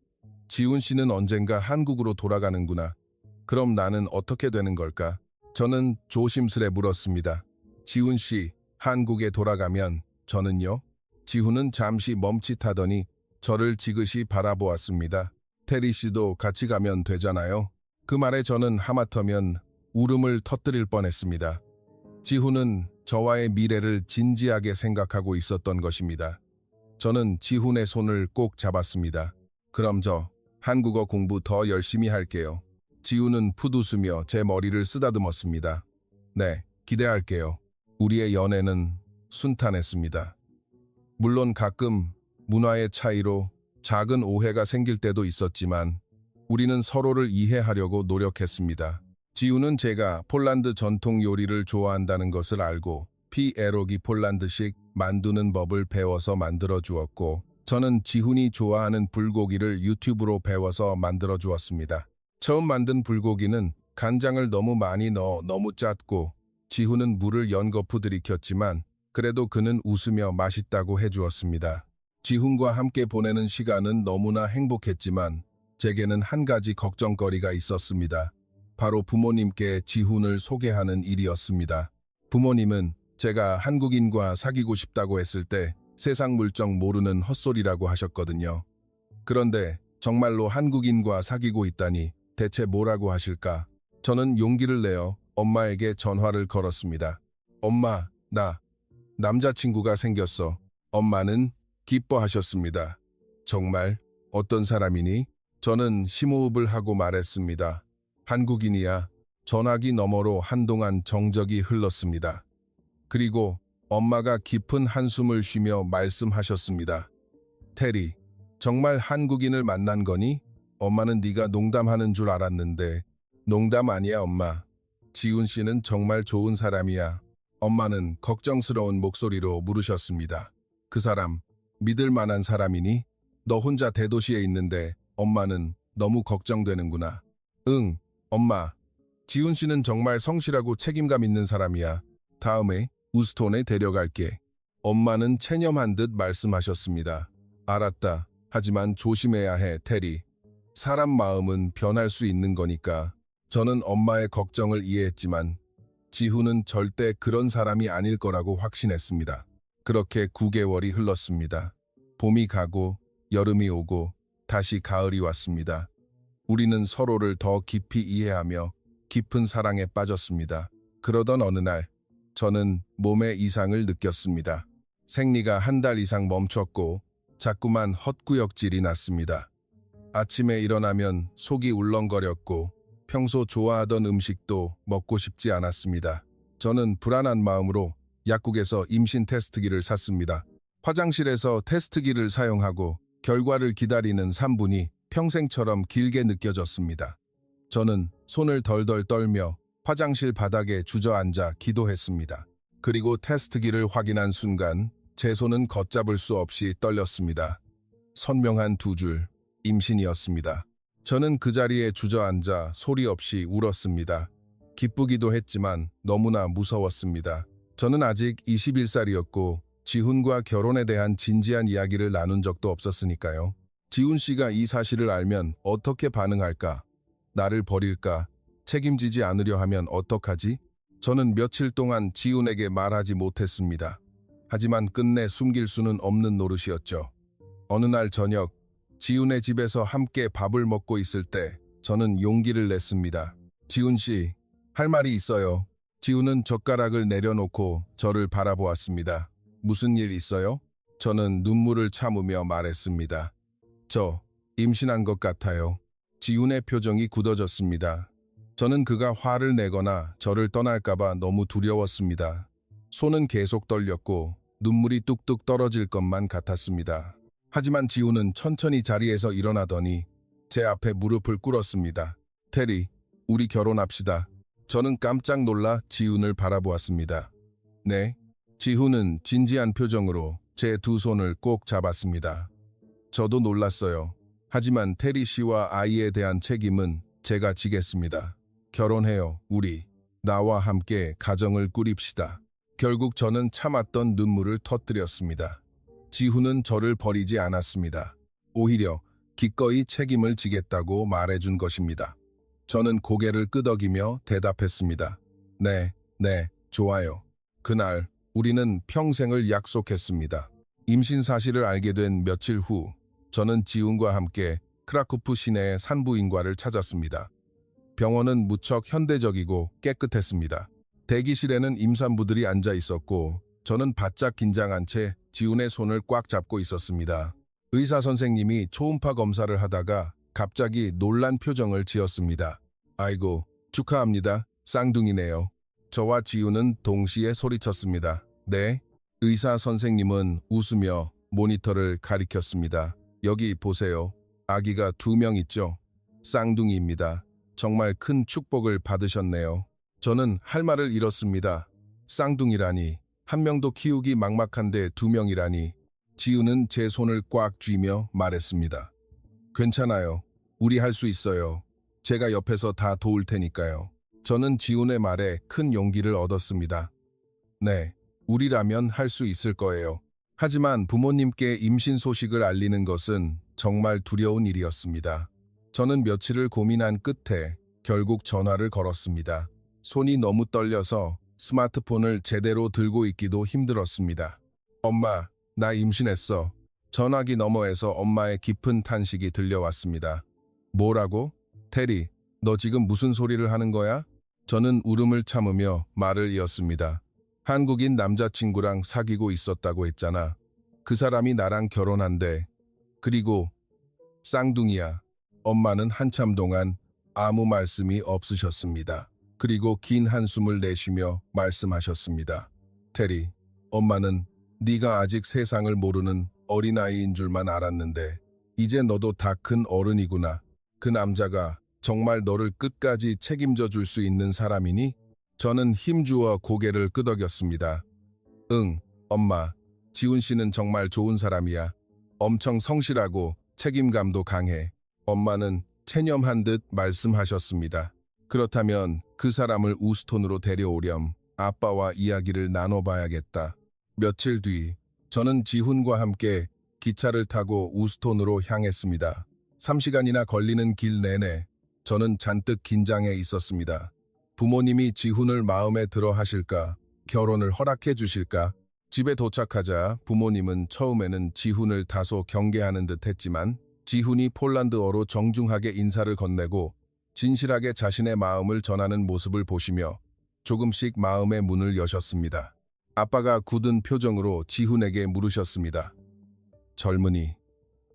지훈 씨는 언젠가 한국으로 돌아가는구나. 그럼 나는 어떻게 되는 걸까? 저는 조심스레 물었습니다. 지훈 씨, 한국에 돌아가면 저는요? 지훈은 잠시 멈칫하더니 저를 지그시 바라보았습니다. 테리 씨도 같이 가면 되잖아요. 그 말에 저는 하마터면 울음을 터뜨릴 뻔했습니다. 지훈은 저와의 미래를 진지하게 생각하고 있었던 것입니다. 저는 지훈의 손을 꼭 잡았습니다. 그럼 저 한국어 공부 더 열심히 할게요. 지훈은 풋웃으며 제 머리를 쓰다듬었습니다. 네, 기대할게요. 우리의 연애는 순탄했습니다. 물론 가끔 문화의 차이로 작은 오해가 생길 때도 있었지만 우리는 서로를 이해하려고 노력했습니다. 지훈은 제가 폴란드 전통 요리를 좋아한다는 것을 알고 피에로기 폴란드식 만두는 법을 배워서 만들어 주었고 저는 지훈이 좋아하는 불고기를 유튜브로 배워서 만들어 주었습니다. 처음 만든 불고기는 간장을 너무 많이 넣어 너무 짰고 지훈은 물을 연거푸 들이켰지만 그래도 그는 웃으며 맛있다고 해주었습니다. 지훈과 함께 보내는 시간은 너무나 행복했지만 제게는 한 가지 걱정거리가 있었습니다. 바로 부모님께 지훈을 소개하는 일이었습니다. 부모님은 제가 한국인과 사귀고 싶다고 했을 때 세상 물정 모르는 헛소리라고 하셨거든요. 그런데 정말로 한국인과 사귀고 있다니 대체 뭐라고 하실까? 저는 용기를 내어 엄마에게 전화를 걸었습니다. 엄마, 나 남자친구가 생겼어. 엄마는 기뻐하셨습니다. 정말? 어떤 사람이니? 저는 심호흡을 하고 말했습니다. 한국인이야. 전화기 너머로 한동안 정적이 흘렀습니다. 그리고 엄마가 깊은 한숨을 쉬며 말씀하셨습니다. 테리, 정말 한국인을 만난 거니? 엄마는 네가 농담하는 줄 알았는데 농담 아니야, 엄마. 지훈 씨는 정말 좋은 사람이야. 엄마는 걱정스러운 목소리로 물으셨습니다. 그 사람, 믿을 만한 사람이니? 너 혼자 대도시에 있는데 엄마는 너무 걱정되는구나. 응, 엄마. 지훈 씨는 정말 성실하고 책임감 있는 사람이야. 다음에 우스톤에 데려갈게. 엄마는 체념한 듯 말씀하셨습니다. 알았다. 하지만 조심해야 해, 테리. 사람 마음은 변할 수 있는 거니까. 저는 엄마의 걱정을 이해했지만 지훈은 절대 그런 사람이 아닐 거라고 확신했습니다. 그렇게 9개월이 흘렀습니다. 봄이 가고 여름이 오고 다시 가을이 왔습니다. 우리는 서로를 더 깊이 이해하며 깊은 사랑에 빠졌습니다. 그러던 어느 날 저는 몸에 이상을 느꼈습니다. 생리가 한 달 이상 멈췄고 자꾸만 헛구역질이 났습니다. 아침에 일어나면 속이 울렁거렸고 평소 좋아하던 음식도 먹고 싶지 않았습니다. 저는 불안한 마음으로 약국에서 임신 테스트기를 샀습니다. 화장실에서 테스트기를 사용하고 결과를 기다리는 3분이 평생처럼 길게 느껴졌습니다. 저는 손을 덜덜 떨며 화장실 바닥에 주저앉아 기도했습니다. 그리고 테스트기를 확인한 순간 제 손은 걷잡을 수 없이 떨렸습니다. 선명한 2줄, 임신이었습니다. 저는 그 자리에 주저앉아 소리 없이 울었습니다. 기쁘기도 했지만 너무나 무서웠습니다. 저는 아직 21살이었고 지훈과 결혼에 대한 진지한 이야기를 나눈 적도 없었으니까요. 지훈 씨가 이 사실을 알면 어떻게 반응할까? 나를 버릴까? 책임지지 않으려 하면 어떡하지? 저는 며칠 동안 지훈에게 말하지 못했습니다. 하지만 끝내 숨길 수는 없는 노릇이었죠. 어느 날 저녁, 지훈의 집에서 함께 밥을 먹고 있을 때 저는 용기를 냈습니다. 지훈 씨, 할 말이 있어요. 지훈은 젓가락을 내려놓고 저를 바라보았습니다. 무슨 일 있어요? 저는 눈물을 참으며 말했습니다. 저 임신한 것 같아요. 지훈의 표정이 굳어졌습니다. 저는 그가 화를 내거나 저를 떠날까봐 너무 두려웠습니다. 손은 계속 떨렸고 눈물이 뚝뚝 떨어질 것만 같았습니다. 하지만 지훈은 천천히 자리에서 일어나더니 제 앞에 무릎을 꿇었습니다. 테리, 우리 결혼합시다. 저는 깜짝 놀라 지훈을 바라보았습니다. 네? 지훈은 진지한 표정으로 제 2 손을 꼭 잡았습니다. 저도 놀랐어요. 하지만 테리 씨와 아이에 대한 책임은 제가 지겠습니다. 결혼해요, 우리. 나와 함께 가정을 꾸립시다. 결국 저는 참았던 눈물을 터뜨렸습니다. 지훈은 저를 버리지 않았습니다. 오히려 기꺼이 책임을 지겠다고 말해준 것입니다. 저는 고개를 끄덕이며 대답했습니다. 네, 좋아요. 그날 우리는 평생을 약속했습니다. 임신 사실을 알게 된 며칠 후 저는 지훈과 함께 크라쿠프 시내의 산부인과를 찾았습니다. 병원은 무척 현대적이고 깨끗했습니다. 대기실에는 임산부들이 앉아 있었고 저는 바짝 긴장한 채 지훈의 손을 꽉 잡고 있었습니다. 의사 선생님이 초음파 검사를 하다가 갑자기 놀란 표정을 지었습니다. 아이고, 축하합니다. 쌍둥이네요. 저와 지훈은 동시에 소리쳤습니다. 네? 의사 선생님은 웃으며 모니터를 가리켰습니다. 여기 보세요. 아기가 2명 있죠? 쌍둥이입니다. 정말 큰 축복을 받으셨네요. 저는 할 말을 잃었습니다. 쌍둥이라니, 한 명도 키우기 막막한데 2명이라니. 지훈은 제 손을 꽉 쥐며 말했습니다. 괜찮아요. 우리 할 수 있어요. 제가 옆에서 다 도울 테니까요. 저는 지훈의 말에 큰 용기를 얻었습니다. 네, 우리라면 할 수 있을 거예요. 하지만 부모님께 임신 소식을 알리는 것은 정말 두려운 일이었습니다. 저는 며칠을 고민한 끝에 결국 전화를 걸었습니다. 손이 너무 떨려서 스마트폰을 제대로 들고 있기도 힘들었습니다. 엄마, 나 임신했어. 전화기 너머에서 엄마의 깊은 탄식이 들려왔습니다. 뭐라고? 테리, 너 지금 무슨 소리를 하는 거야? 저는 울음을 참으며 말을 이었습니다. 한국인 남자친구랑 사귀고 있었다고 했잖아. 그 사람이 나랑 결혼한대. 그리고 쌍둥이야. 엄마는 한참 동안 아무 말씀이 없으셨습니다. 그리고 긴 한숨을 내쉬며 말씀하셨습니다. 테리, 엄마는 네가 아직 세상을 모르는 어린아이인 줄만 알았는데 이제 너도 다 큰 어른이구나. 그 남자가 정말 너를 끝까지 책임져 줄 수 있는 사람이니? 저는 힘주어 고개를 끄덕였습니다. 응, 엄마. 지훈 씨는 정말 좋은 사람이야. 엄청 성실하고 책임감도 강해. 엄마는 체념한 듯 말씀하셨습니다. 그렇다면 그 사람을 우스톤으로 데려오렴. 아빠와 이야기를 나눠봐야겠다. 며칠 뒤 저는 지훈과 함께 기차를 타고 우스톤으로 향했습니다. 3시간이나 걸리는 길 내내 저는 잔뜩 긴장해 있었습니다. 부모님이 지훈을 마음에 들어 하실까? 결혼을 허락해 주실까? 집에 도착하자 부모님은 처음에는 지훈을 다소 경계하는 듯 했지만 지훈이 폴란드어로 정중하게 인사를 건네고 진실하게 자신의 마음을 전하는 모습을 보시며 조금씩 마음의 문을 여셨습니다. 아빠가 굳은 표정으로 지훈에게 물으셨습니다. 젊은이,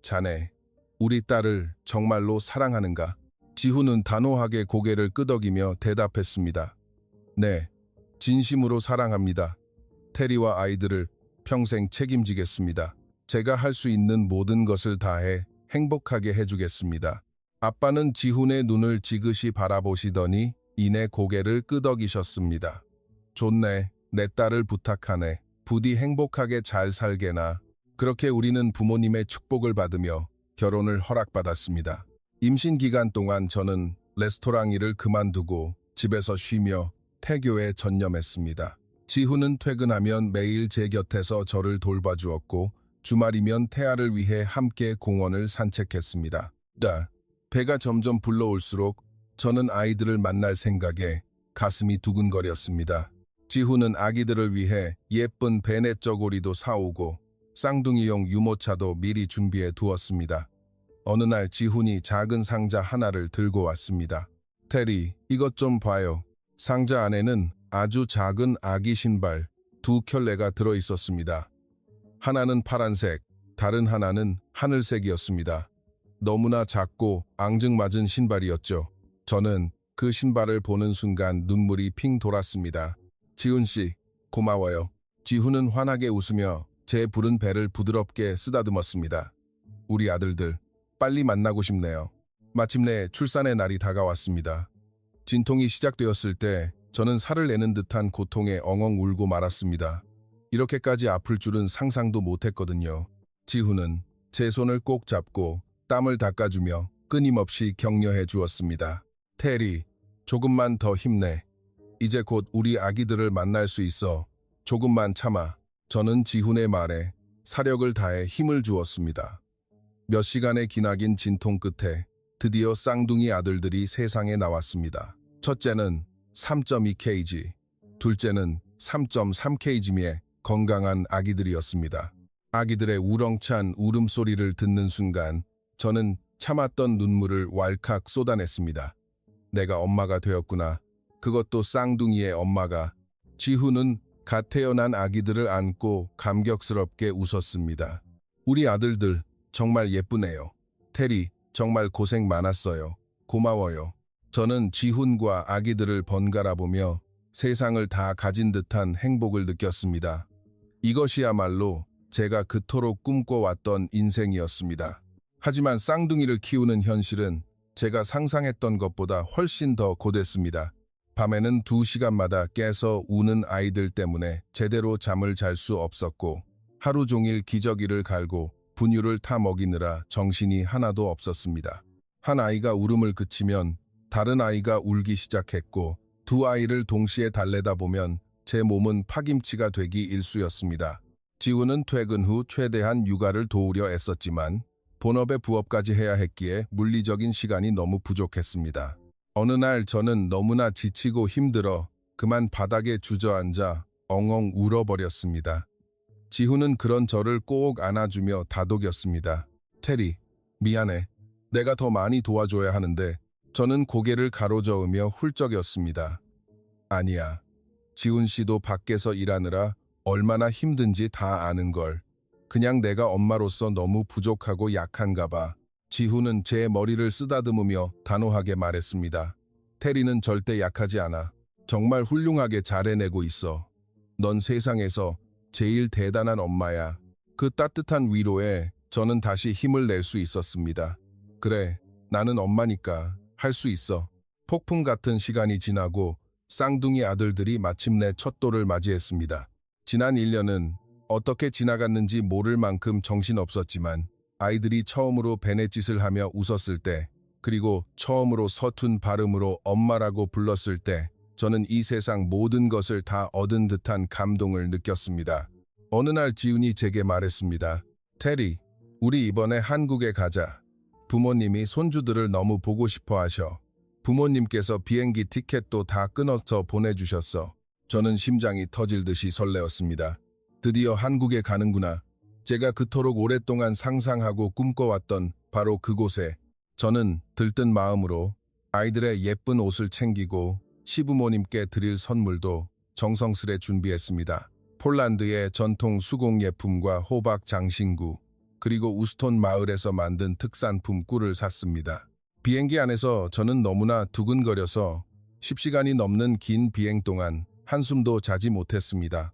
자네, 우리 딸을 정말로 사랑하는가? 지훈은 단호하게 고개를 끄덕이며 대답했습니다. 네, 진심으로 사랑합니다. 테리와 아이들을 평생 책임지겠습니다. 제가 할 수 있는 모든 것을 다해 행복하게 해주겠습니다. 아빠는 지훈의 눈을 지그시 바라보시더니 이내 고개를 끄덕이셨습니다. 좋네, 내 딸을 부탁하네. 부디 행복하게 잘 살게나. 그렇게 우리는 부모님의 축복을 받으며 결혼을 허락받았습니다. 임신 기간 동안 저는 레스토랑 일을 그만두고 집에서 쉬며 태교에 전념했습니다. 지훈은 퇴근하면 매일 제 곁에서 저를 돌봐주었고 주말이면 태아를 위해 함께 공원을 산책했습니다. 배가 점점 불러올수록 저는 아이들을 만날 생각에 가슴이 두근거렸습니다. 지훈은 아기들을 위해 예쁜 베네 저고리도 사오고 쌍둥이용 유모차도 미리 준비해 두었습니다. 어느 날 지훈이 작은 상자 하나를 들고 왔습니다. 테리, 이것 좀 봐요. 상자 안에는 아주 작은 아기 신발 2켤레가 들어있었습니다. 하나는 파란색, 다른 하나는 하늘색이었습니다. 너무나 작고 앙증맞은 신발이었죠. 저는 그 신발을 보는 순간 눈물이 핑 돌았습니다. 지훈 씨, 고마워요. 지훈은 환하게 웃으며 제 부른 배를 부드럽게 쓰다듬었습니다. 우리 아들들, 빨리 만나고 싶네요. 마침내 출산의 날이 다가왔습니다. 진통이 시작되었을 때 저는 살을 내는 듯한 고통에 엉엉 울고 말았습니다. 이렇게까지 아플 줄은 상상도 못했거든요. 지훈은 제 손을 꼭 잡고 땀을 닦아주며 끊임없이 격려해 주었습니다. 테리, 조금만 더 힘내. 이제 곧 우리 아기들을 만날 수 있어. 조금만 참아. 저는 지훈의 말에 사력을 다해 힘을 주었습니다. 몇 시간의 기나긴 진통 끝에 드디어 쌍둥이 아들들이 세상에 나왔습니다. 첫째는 3.2kg, 둘째는 3.3kg의 건강한 아기들이었습니다. 아기들의 우렁찬 울음소리를 듣는 순간 저는 참았던 눈물을 왈칵 쏟아냈습니다. 내가 엄마가 되었구나. 그것도 쌍둥이의 엄마가. 지훈은 갓 태어난 아기들을 안고 감격스럽게 웃었습니다. 우리 아들들 정말 예쁘네요. 테리, 정말 고생 많았어요. 고마워요. 저는 지훈과 아기들을 번갈아 보며 세상을 다 가진 듯한 행복을 느꼈습니다. 이것이야말로 제가 그토록 꿈꿔왔던 인생이었습니다. 하지만 쌍둥이를 키우는 현실은 제가 상상했던 것보다 훨씬 더 고됐습니다. 밤에는 2시간마다 깨서 우는 아이들 때문에 제대로 잠을 잘 수 없었고 하루 종일 기저귀를 갈고 분유를 타 먹이느라 정신이 하나도 없었습니다. 한 아이가 울음을 그치면 다른 아이가 울기 시작했고 두 아이를 동시에 달래다 보면 제 몸은 파김치가 되기 일쑤였습니다. 지훈은 퇴근 후 최대한 육아를 도우려 애썼지만 본업에 부업까지 해야 했기에 물리적인 시간이 너무 부족했습니다. 어느 날 저는 너무나 지치고 힘들어 그만 바닥에 주저앉아 엉엉 울어버렸습니다. 지훈은 그런 저를 꼭 안아주며 다독였습니다. 테리, 미안해. 내가 더 많이 도와줘야 하는데. 저는 고개를 가로저으며 훌쩍였습니다. 아니야. 지훈 씨도 밖에서 일하느라 얼마나 힘든지 다 아는걸. 그냥 내가 엄마로서 너무 부족하고 약한가 봐. 지훈은 제 머리를 쓰다듬으며 단호하게 말했습니다. 테리는 절대 약하지 않아. 정말 훌륭하게 잘 해내고 있어. 넌 세상에서 제일 대단한 엄마야. 그 따뜻한 위로에 저는 다시 힘을 낼 수 있었습니다. 그래, 나는 엄마니까 할 수 있어. 폭풍 같은 시간이 지나고 쌍둥이 아들들이 마침내 첫 돌을 맞이했습니다. 지난 1년은 어떻게 지나갔는지 모를 만큼 정신없었지만 아이들이 처음으로 베네짓을 하며 웃었을 때 그리고 처음으로 서툰 발음으로 엄마라고 불렀을 때 저는 이 세상 모든 것을 다 얻은 듯한 감동을 느꼈습니다. 어느 날 지훈이 제게 말했습니다. 테리, 우리 이번에 한국에 가자. 부모님이 손주들을 너무 보고 싶어 하셔. 부모님께서 비행기 티켓도 다 끊어서 보내주셨어. 저는 심장이 터질 듯이 설레었습니다. 드디어 한국에 가는구나. 제가 그토록 오랫동안 상상하고 꿈꿔왔던 바로 그곳에 저는 들뜬 마음으로 아이들의 예쁜 옷을 챙기고 시부모님께 드릴 선물도 정성스레 준비했습니다. 폴란드의 전통 수공예품과 호박 장신구, 그리고 우스톤 마을에서 만든 특산품 꿀을 샀습니다. 비행기 안에서 저는 너무나 두근거려서 10시간이 넘는 긴 비행 동안 한숨도 자지 못했습니다.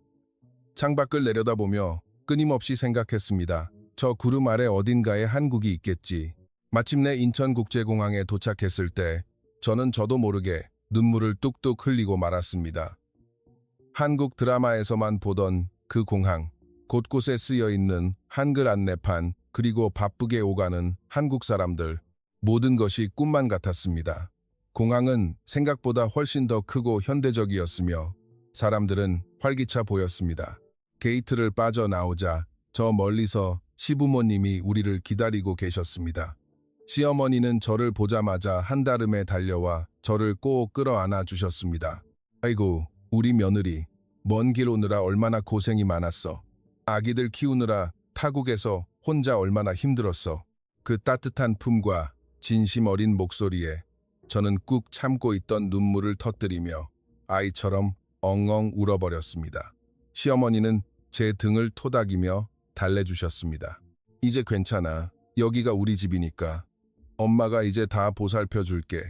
창밖을 내려다보며 끊임없이 생각했습니다. 저 구름 아래 어딘가에 한국이 있겠지. 마침내 인천국제공항에 도착했을 때 저는 저도 모르게 눈물을 뚝뚝 흘리고 말았습니다. 한국 드라마에서만 보던 그 공항, 곳곳에 쓰여있는 한글 안내판, 그리고 바쁘게 오가는 한국 사람들, 모든 것이 꿈만 같았습니다. 공항은 생각보다 훨씬 더 크고 현대적이었으며 사람들은 활기차 보였습니다. 게이트를 빠져나오자 저 멀리서 시부모님이 우리를 기다리고 계셨습니다. 시어머니는 저를 보자마자 한달음에 달려와 저를 꼭 끌어안아 주셨습니다. 아이고, 우리 며느리, 먼 길 오느라 얼마나 고생이 많았어. 아기들 키우느라 타국에서 혼자 얼마나 힘들었어. 그 따뜻한 품과 진심 어린 목소리에 저는 꾹 참고 있던 눈물을 터뜨리며 아이처럼 엉엉 울어버렸습니다. 시어머니는 제 등을 토닥이며 달래주셨습니다. 이제 괜찮아. 여기가 우리 집이니까. 엄마가 이제 다 보살펴 줄게.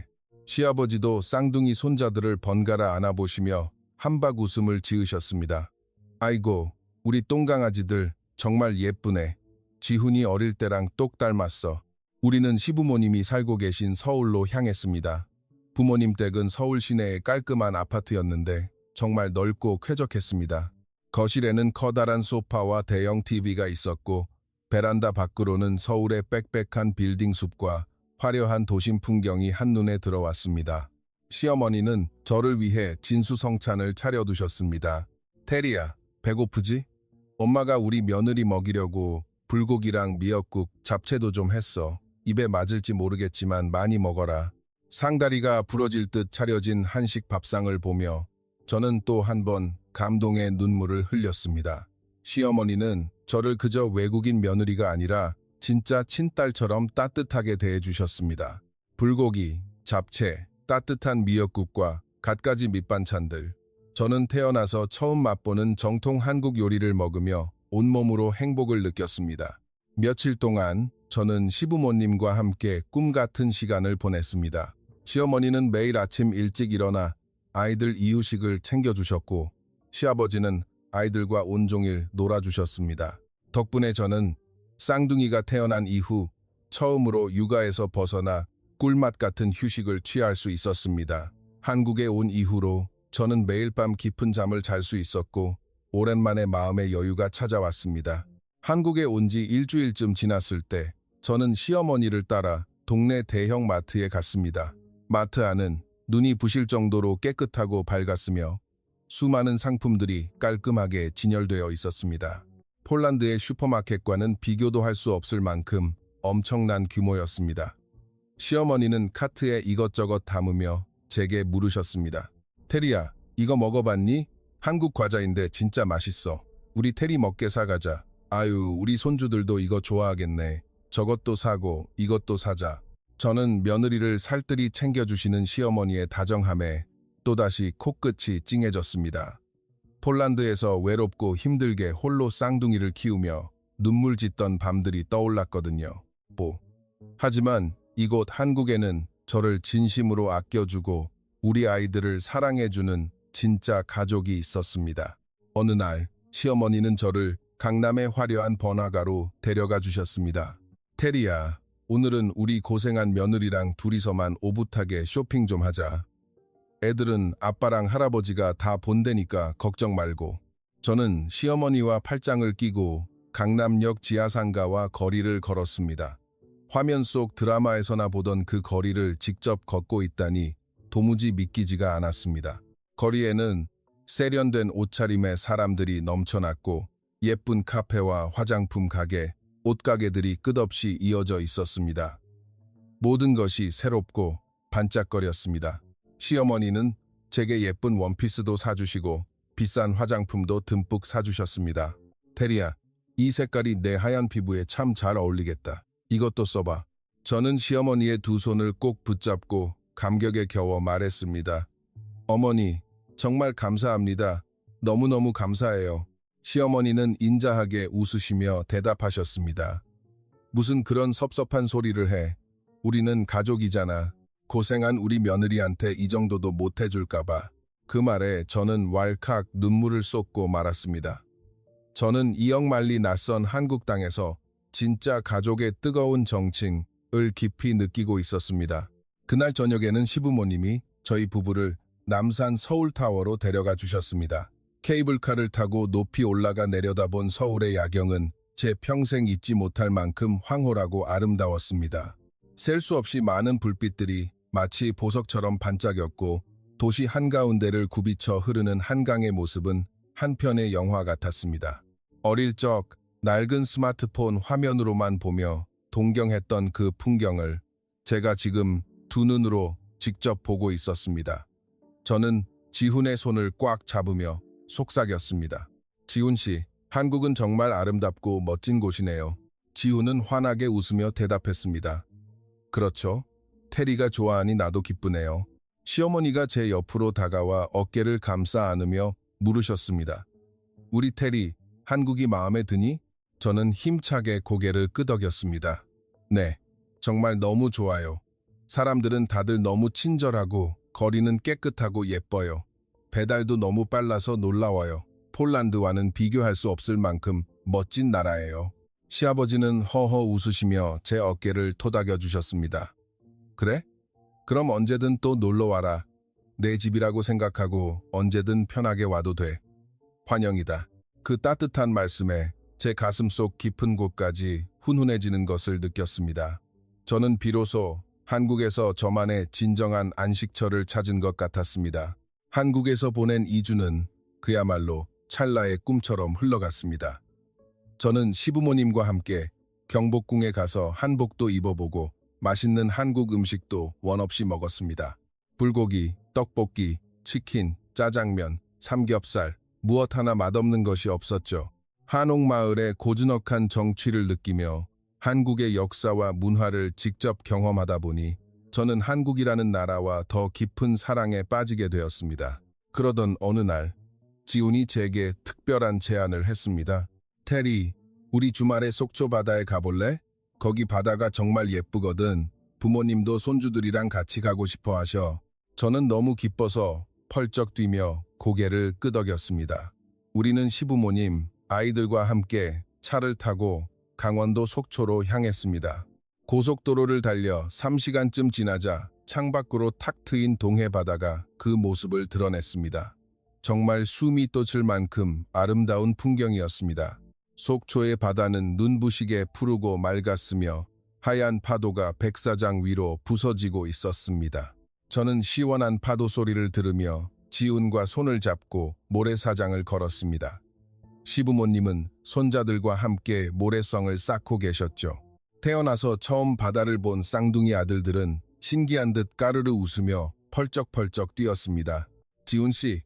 시아버지도 쌍둥이 손자들을 번갈아 안아보시며 한박 웃음을 지으셨습니다. 아이고, 우리 똥강아지들 정말 예쁘네. 지훈이 어릴 때랑 똑 닮았어. 우리는 시부모님이 살고 계신 서울로 향했습니다. 부모님 댁은 서울 시내의 깔끔한 아파트였는데 정말 넓고 쾌적했습니다. 거실에는 커다란 소파와 대형 TV가 있었고 베란다 밖으로는 서울의 빽빽한 빌딩 숲과 화려한 도심 풍경이 한눈에 들어왔습니다. 시어머니는 저를 위해 진수성찬을 차려두셨습니다. 테리야, 배고프지? 엄마가 우리 며느리 먹이려고 불고기랑 미역국, 잡채도 좀 했어. 입에 맞을지 모르겠지만 많이 먹어라. 상다리가 부러질 듯 차려진 한식 밥상을 보며 저는 또 한 번 감동의 눈물을 흘렸습니다. 시어머니는 저를 그저 외국인 며느리가 아니라 진짜 친딸처럼 따뜻하게 대해주셨습니다. 불고기, 잡채, 따뜻한 미역국과 갖가지 밑반찬들. 저는 태어나서 처음 맛보는 정통 한국 요리를 먹으며 온몸으로 행복을 느꼈습니다. 며칠 동안 저는 시부모님과 함께 꿈 같은 시간을 보냈습니다. 시어머니는 매일 아침 일찍 일어나 아이들 이유식을 챙겨주셨고 시아버지는 아이들과 온종일 놀아주셨습니다. 덕분에 저는 쌍둥이가 태어난 이후 처음으로 육아에서 벗어나 꿀맛 같은 휴식을 취할 수 있었습니다. 한국에 온 이후로 저는 매일 밤 깊은 잠을 잘 수 있었고 오랜만에 마음의 여유가 찾아왔습니다. 한국에 온 지 일주일쯤 지났을 때 저는 시어머니를 따라 동네 대형 마트에 갔습니다. 마트 안은 눈이 부실 정도로 깨끗하고 밝았으며 수많은 상품들이 깔끔하게 진열되어 있었습니다. 폴란드의 슈퍼마켓과는 비교도 할 수 없을 만큼 엄청난 규모였습니다. 시어머니는 카트에 이것저것 담으며 제게 물으셨습니다. 테리야, 이거 먹어봤니? 한국 과자인데 진짜 맛있어. 우리 테리 먹게 사가자. 아유, 우리 손주들도 이거 좋아하겠네. 저것도 사고 이것도 사자. 저는 며느리를 살뜰히 챙겨주시는 시어머니의 다정함에 또다시 코끝이 찡해졌습니다. 폴란드에서 외롭고 힘들게 홀로 쌍둥이를 키우며 눈물 짓던 밤들이 떠올랐거든요. 하지만 이곳 한국에는 저를 진심으로 아껴주고 우리 아이들을 사랑해주는 진짜 가족이 있었습니다. 어느 날 시어머니는 저를 강남의 화려한 번화가로 데려가 주셨습니다. 테리야, 오늘은 우리 고생한 며느리랑 둘이서만 오붓하게 쇼핑 좀 하자. 애들은 아빠랑 할아버지가 다 본대니까 걱정 말고. 저는 시어머니와 팔짱을 끼고 강남역 지하상가와 거리를 걸었습니다. 화면 속 드라마에서나 보던 그 거리를 직접 걷고 있다니 도무지 믿기지가 않았습니다. 거리에는 세련된 옷차림의 사람들이 넘쳐났고 예쁜 카페와 화장품 가게, 옷가게들이 끝없이 이어져 있었습니다. 모든 것이 새롭고 반짝거렸습니다. 시어머니는 제게 예쁜 원피스도 사주시고 비싼 화장품도 듬뿍 사주셨습니다. 테리야, 이 색깔이 내 하얀 피부에 참 잘 어울리겠다. 이것도 써봐. 저는 시어머니의 두 손을 꼭 붙잡고 감격에 겨워 말했습니다. 어머니, 정말 감사합니다. 너무너무 감사해요. 시어머니는 인자하게 웃으시며 대답하셨습니다. 무슨 그런 섭섭한 소리를 해. 우리는 가족이잖아. 고생한 우리 며느리한테 이 정도도 못 해줄까봐. 그 말에 저는 왈칵 눈물을 쏟고 말았습니다. 저는 이억만리 낯선 한국 땅에서 진짜 가족의 뜨거운 정칭을 깊이 느끼고 있었습니다. 그날 저녁에는 시부모님이 저희 부부를 남산 서울타워로 데려가 주셨습니다. 케이블카를 타고 높이 올라가 내려다본 서울의 야경은 제 평생 잊지 못할 만큼 황홀하고 아름다웠습니다. 셀 수 없이 많은 불빛들이 마치 보석처럼 반짝였고 도시 한가운데를 굽이쳐 흐르는 한강의 모습은 한편의 영화 같았습니다. 어릴 적 낡은 스마트폰 화면으로만 보며 동경했던 그 풍경을 제가 지금 두 눈으로 직접 보고 있었습니다. 저는 지훈의 손을 꽉 잡으며 속삭였습니다. 지훈 씨, 한국은 정말 아름답고 멋진 곳이네요. 지훈은 환하게 웃으며 대답했습니다. 그렇죠. 테리가 좋아하니 나도 기쁘네요. 시어머니가 제 옆으로 다가와 어깨를 감싸 안으며 물으셨습니다. 우리 테리, 한국이 마음에 드니? 저는 힘차게 고개를 끄덕였습니다. 네, 정말 너무 좋아요. 사람들은 다들 너무 친절하고 거리는 깨끗하고 예뻐요. 배달도 너무 빨라서 놀라워요. 폴란드와는 비교할 수 없을 만큼 멋진 나라예요. 시아버지는 허허 웃으시며 제 어깨를 토닥여 주셨습니다. 그래? 그럼 언제든 또 놀러와라. 내 집이라고 생각하고 언제든 편하게 와도 돼. 환영이다. 그 따뜻한 말씀에 제 가슴속 깊은 곳까지 훈훈해지는 것을 느꼈습니다. 저는 비로소 한국에서 저만의 진정한 안식처를 찾은 것 같았습니다. 한국에서 보낸 2주는 그야말로 찰나의 꿈처럼 흘러갔습니다. 저는 시부모님과 함께 경복궁에 가서 한복도 입어보고 맛있는 한국 음식도 원없이 먹었습니다. 불고기, 떡볶이, 치킨, 짜장면, 삼겹살, 무엇 하나 맛없는 것이 없었죠. 한옥마을의 고즈넉한 정취를 느끼며 한국의 역사와 문화를 직접 경험하다 보니 저는 한국이라는 나라와 더 깊은 사랑에 빠지게 되었습니다. 그러던 어느 날 지훈이 제게 특별한 제안을 했습니다. 테리, 우리 주말에 속초 바다에 가볼래? 거기 바다가 정말 예쁘거든. 부모님도 손주들이랑 같이 가고 싶어 하셔. 저는 너무 기뻐서 펄쩍 뛰며 고개를 끄덕였습니다. 우리는 시부모님, 아이들과 함께 차를 타고 강원도 속초로 향했습니다. 고속도로를 달려 3시간쯤 지나자 창밖으로 탁 트인 동해 바다가 그 모습을 드러냈습니다. 정말 숨이 돋을 만큼 아름다운 풍경이었습니다. 속초의 바다는 눈부시게 푸르고 맑았으며 하얀 파도가 백사장 위로 부서지고 있었습니다. 저는 시원한 파도 소리를 들으며 지훈과 손을 잡고 모래사장을 걸었습니다. 시부모님은 손자들과 함께 모래성을 쌓고 계셨죠. 태어나서 처음 바다를 본 쌍둥이 아들들은 신기한 듯 까르르 웃으며 펄쩍펄쩍 뛰었습니다. 지훈 씨,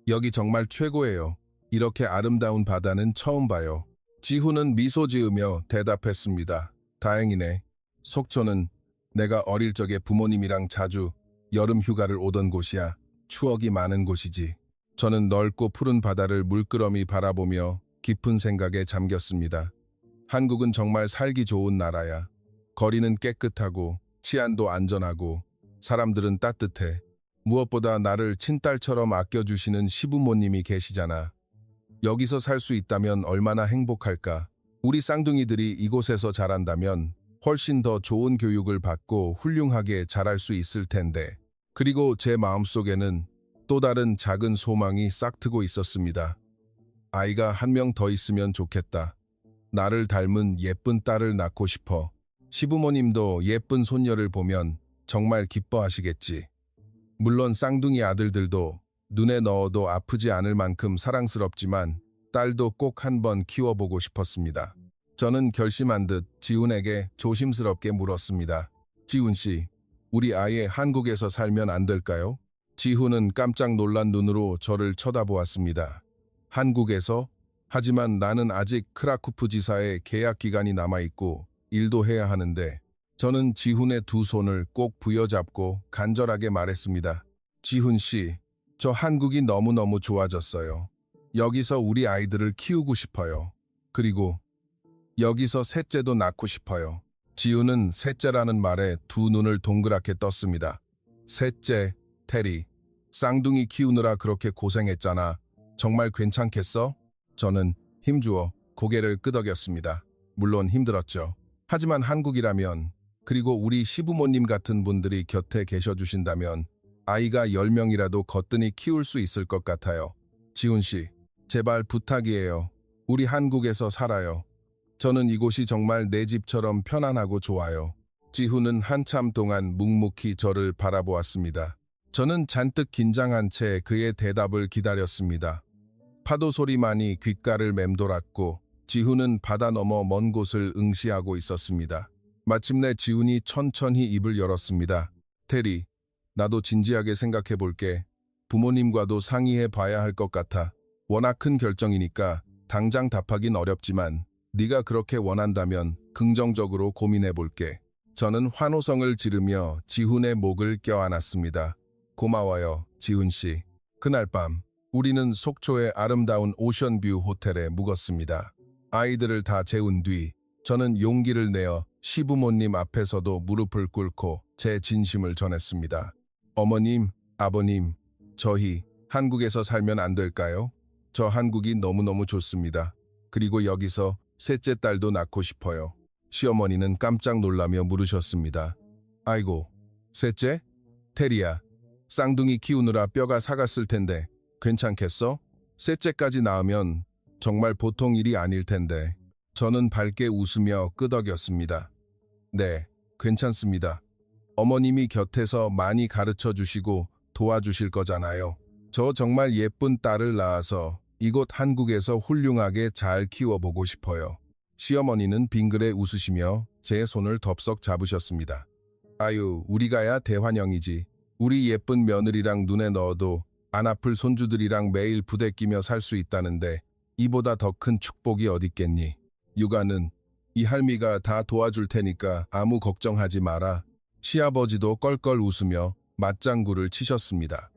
여기 정말 최고예요. 이렇게 아름다운 바다는 처음 봐요. 지훈은 미소 지으며 대답했습니다. 다행이네. 속초는 내가 어릴 적에 부모님이랑 자주 여름 휴가를 오던 곳이야. 추억이 많은 곳이지. 저는 넓고 푸른 바다를 물끄러미 바라보며 깊은 생각에 잠겼습니다. 한국은 정말 살기 좋은 나라야. 거리는 깨끗하고 치안도 안전하고 사람들은 따뜻해. 무엇보다 나를 친딸처럼 아껴주시는 시부모님이 계시잖아. 여기서 살 수 있다면 얼마나 행복할까. 우리 쌍둥이들이 이곳에서 자란다면 훨씬 더 좋은 교육을 받고 훌륭하게 자랄 수 있을 텐데. 그리고 제 마음속에는 또 다른 작은 소망이 싹트고 있었습니다. 아이가 한 명 더 있으면 좋겠다. 나를 닮은 예쁜 딸을 낳고 싶어. 시부모님도 예쁜 손녀를 보면 정말 기뻐하시겠지. 물론 쌍둥이 아들들도 눈에 넣어도 아프지 않을 만큼 사랑스럽지만 딸도 꼭 한번 키워보고 싶었습니다. 저는 결심한 듯 지훈에게 조심스럽게 물었습니다. 지훈 씨, 우리 아예 한국에서 살면 안 될까요? 지훈은 깜짝 놀란 눈으로 저를 쳐다보았습니다. 한국에서? 하지만 나는 아직 크라쿠프 지사의 계약 기간이 남아있고 일도 해야 하는데 저는 지훈의 두 손을 꼭 부여잡고 간절하게 말했습니다. 지훈 씨, 저 한국이 너무너무 좋아졌어요. 여기서 우리 아이들을 키우고 싶어요. 그리고 여기서 셋째도 낳고 싶어요. 지훈은 셋째라는 말에 두 눈을 동그랗게 떴습니다. 셋째, 테리. 쌍둥이 키우느라 그렇게 고생했잖아. 정말 괜찮겠어? 저는 힘주어 고개를 끄덕였습니다. 물론 힘들었죠. 하지만 한국이라면, 그리고 우리 시부모님 같은 분들이 곁에 계셔 주신다면 아이가 10명이라도 거뜬히 키울 수 있을 것 같아요. 지훈 씨, 제발 부탁이에요. 우리 한국에서 살아요. 저는 이곳이 정말 내 집처럼 편안하고 좋아요. 지훈은 한참 동안 묵묵히 저를 바라보았습니다. 저는 잔뜩 긴장한 채 그의 대답을 기다렸습니다. 파도 소리만이 귓가를 맴돌았고 지훈은 바다 너머 먼 곳을 응시하고 있었습니다. 마침내 지훈이 천천히 입을 열었습니다. 테리, 나도 진지하게 생각해 볼게. 부모님과도 상의해 봐야 할 것 같아. 워낙 큰 결정이니까 당장 답하긴 어렵지만 네가 그렇게 원한다면 긍정적으로 고민해 볼게. 저는 환호성을 지르며 지훈의 목을 껴안았습니다. 고마워요, 지훈 씨. 그날 밤 우리는 속초의 아름다운 오션뷰 호텔에 묵었습니다. 아이들을 다 재운 뒤 저는 용기를 내어 시부모님 앞에서도 무릎을 꿇고 제 진심을 전했습니다. 어머님, 아버님, 저희 한국에서 살면 안 될까요? 저 한국이 너무너무 좋습니다. 그리고 여기서 셋째 딸도 낳고 싶어요. 시어머니는 깜짝 놀라며 물으셨습니다. 아이고, 셋째? 테리야, 쌍둥이 키우느라 뼈가 사갔을 텐데 괜찮겠어? 셋째까지 낳으면 정말 보통 일이 아닐 텐데. 저는 밝게 웃으며 끄덕였습니다. 네, 괜찮습니다. 어머님이 곁에서 많이 가르쳐 주시고 도와주실 거잖아요. 저 정말 예쁜 딸을 낳아서 이곳 한국에서 훌륭하게 잘 키워보고 싶어요. 시어머니는 빙그레 웃으시며 제 손을 덥석 잡으셨습니다. 아유, 우리가야 대환영이지. 우리 예쁜 며느리랑 눈에 넣어도 안 아플 손주들이랑 매일 부대끼며 살 수 있다는데 이보다 더 큰 축복이 어딨겠니? 육아는 이 할미가 다 도와줄 테니까 아무 걱정하지 마라. 시아버지도 껄껄 웃으며 맞장구를 치셨습니다.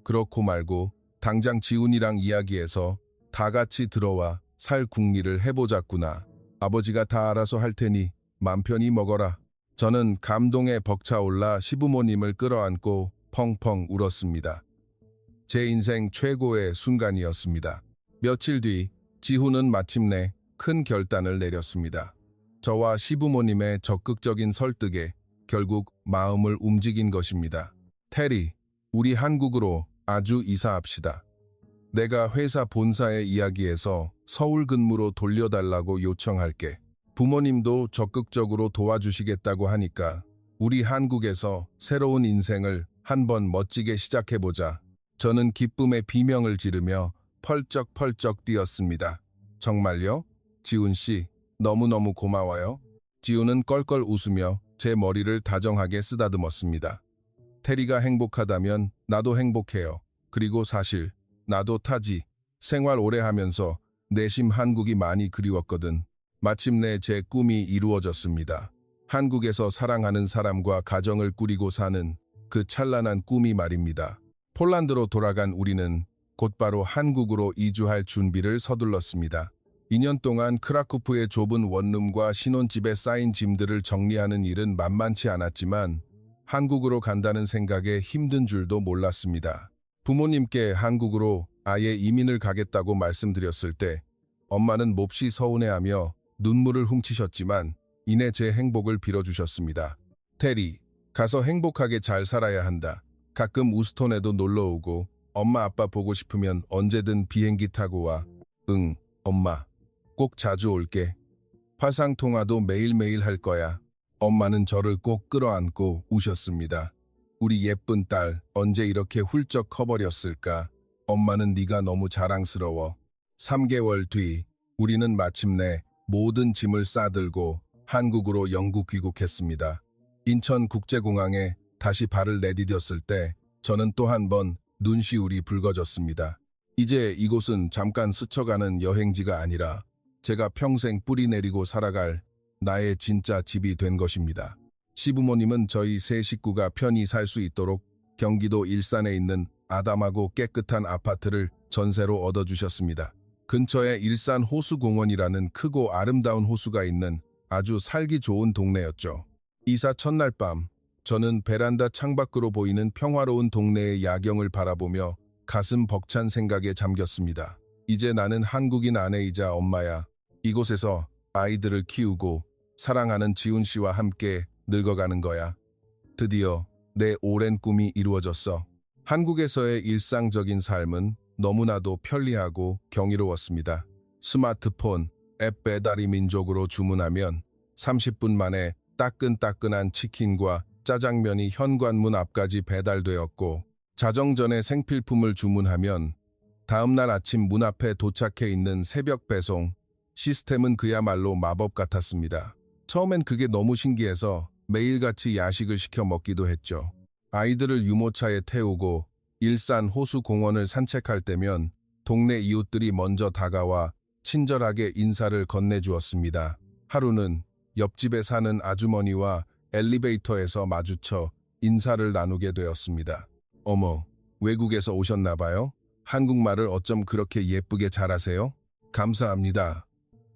그렇고 말고 당장 지훈이랑 이야기해서 다 같이 들어와 살 궁리를 해보자꾸나. 아버지가 다 알아서 할 테니 맘 편히 먹어라. 저는 감동에 벅차올라 시부모님을 끌어안고 펑펑 울었습니다. 제 인생 최고의 순간이었습니다. 며칠 뒤 지훈은 마침내 큰 결단을 내렸습니다. 저와 시부모님의 적극적인 설득에 결국 마음을 움직인 것입니다. 테리, 우리 한국으로 아주 이사합시다. 내가 회사 본사에 이야기해서 서울 근무로 돌려달라고 요청할게. 부모님도 적극적으로 도와주시겠다고 하니까 우리 한국에서 새로운 인생을 한번 멋지게 시작해보자. 저는 기쁨의 비명을 지르며 펄쩍펄쩍 뛰었습니다. 정말요? 지훈 씨, 너무너무 고마워요. 지훈은 껄껄 웃으며 제 머리를 다정하게 쓰다듬었습니다. 테리가 행복하다면 나도 행복해요. 그리고 사실 나도 타지. 생활 오래 하면서 내심 한국이 많이 그리웠거든. 마침내 제 꿈이 이루어졌습니다. 한국에서 사랑하는 사람과 가정을 꾸리고 사는 그 찬란한 꿈이 말입니다. 폴란드로 돌아간 우리는 곧바로 한국으로 이주할 준비를 서둘렀습니다. 2년 동안 크라쿠프의 좁은 원룸과 신혼집에 쌓인 짐들을 정리하는 일은 만만치 않았지만 한국으로 간다는 생각에 힘든 줄도 몰랐습니다. 부모님께 한국으로 아예 이민을 가겠다고 말씀드렸을 때 엄마는 몹시 서운해하며 눈물을 훔치셨지만 이내 제 행복을 빌어주셨습니다. 테리, 가서 행복하게 잘 살아야 한다. 가끔 우스톤에도 놀러오고 엄마 아빠 보고 싶으면 언제든 비행기 타고 와. 응, 엄마. 꼭 자주 올게. 화상통화도 매일매일 할 거야. 엄마는 저를 꼭 끌어안고 우셨습니다. 우리 예쁜 딸 언제 이렇게 훌쩍 커버렸을까? 엄마는 네가 너무 자랑스러워. 3개월 뒤 우리는 마침내 모든 짐을 싸들고 한국으로 영구 귀국했습니다. 인천국제공항에 다시 발을 내디뎠을 때 저는 또 한 번 눈시울이 붉어졌습니다. 이제 이곳은 잠깐 스쳐가는 여행지가 아니라 제가 평생 뿌리 내리고 살아갈 나의 진짜 집이 된 것입니다. 시부모님은 저희 세 식구가 편히 살 수 있도록 경기도 일산에 있는 아담하고 깨끗한 아파트를 전세로 얻어주셨습니다. 근처에 일산 호수공원이라는 크고 아름다운 호수가 있는 아주 살기 좋은 동네였죠. 이사 첫날 밤, 저는 베란다 창밖으로 보이는 평화로운 동네의 야경을 바라보며 가슴 벅찬 생각에 잠겼습니다. 이제 나는 한국인 아내이자 엄마야. 이곳에서 아이들을 키우고 사랑하는 지훈 씨와 함께 늙어가는 거야. 드디어 내 오랜 꿈이 이루어졌어. 한국에서의 일상적인 삶은 너무나도 편리하고 경이로웠습니다. 스마트폰, 앱 배달이 민족으로 주문하면 30분 만에 따끈따끈한 치킨과 짜장면이 현관문 앞까지 배달되었고, 자정전에 생필품을 주문하면 다음날 아침 문 앞에 도착해 있는 새벽 배송, 시스템은 그야말로 마법 같았습니다. 처음엔 그게 너무 신기해서 매일같이 야식을 시켜 먹기도 했죠. 아이들을 유모차에 태우고 일산 호수공원을 산책할 때면 동네 이웃들이 먼저 다가와 친절하게 인사를 건네주었습니다. 하루는 옆집에 사는 아주머니와 엘리베이터에서 마주쳐 인사를 나누게 되었습니다. 어머, 외국에서 오셨나 봐요? 한국말을 어쩜 그렇게 예쁘게 잘하세요? 감사합니다.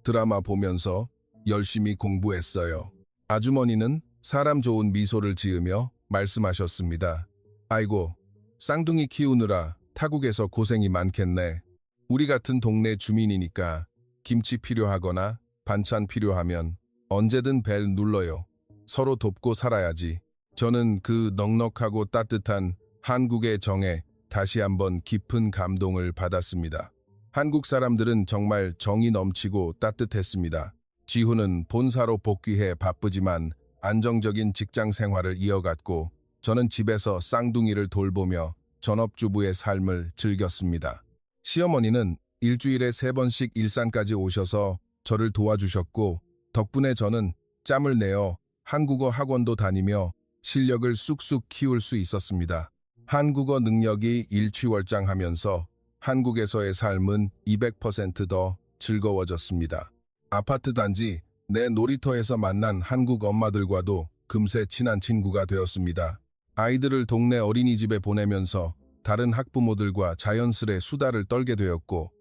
드라마 보면서 열심히 공부했어요. 아주머니는 사람 좋은 미소를 지으며 말씀하셨습니다. 아이고, 쌍둥이 키우느라 타국에서 고생이 많겠네. 우리 같은 동네 주민이니까 김치 필요하거나 반찬 필요하면 언제든 벨 눌러요. 서로 돕고 살아야지. 저는 그 넉넉하고 따뜻한 한국의 정에 다시 한번 깊은 감동을 받았습니다. 한국 사람들은 정말 정이 넘치고 따뜻했습니다. 지훈은 본사로 복귀해 바쁘지만 안정적인 직장 생활을 이어갔고, 저는 집에서 쌍둥이를 돌보며 전업주부의 삶을 즐겼습니다. 시어머니는 일주일에 3번씩 일산까지 오셔서 저를 도와주셨고, 덕분에 저는 짬을 내어 한국어 학원도 다니며 실력을 쑥쑥 키울 수 있었습니다. 한국어 능력이 일취월장하면서 한국에서의 삶은 200% 더 즐거워졌습니다. 아파트 단지 내 놀이터에서 만난 한국 엄마들과도 금세 친한 친구가 되었습니다. 아이들을 동네 어린이집에 보내면서 다른 학부모들과 자연스레 수다를 떨게 되었고,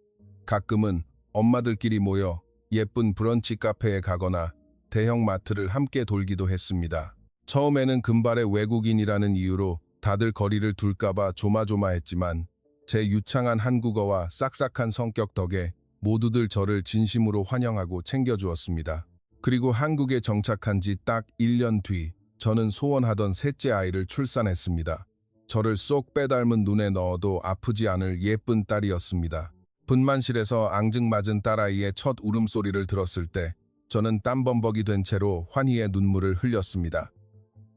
가끔은 엄마들끼리 모여 예쁜 브런치 카페에 가거나 대형 마트를 함께 돌기도 했습니다. 처음에는 금발의 외국인이라는 이유로 다들 거리를 둘까봐 조마조마했지만, 제 유창한 한국어와 싹싹한 성격 덕에 모두들 저를 진심으로 환영하고 챙겨주었습니다. 그리고 한국에 정착한 지 딱 1년 뒤, 저는 소원하던 셋째 아이를 출산했습니다. 저를 쏙 빼닮은 눈에 넣어도 아프지 않을 예쁜 딸이었습니다. 분만실에서 앙증맞은 딸아이의 첫 울음소리를 들었을 때 저는 땀범벅이 된 채로 환희의 눈물을 흘렸습니다.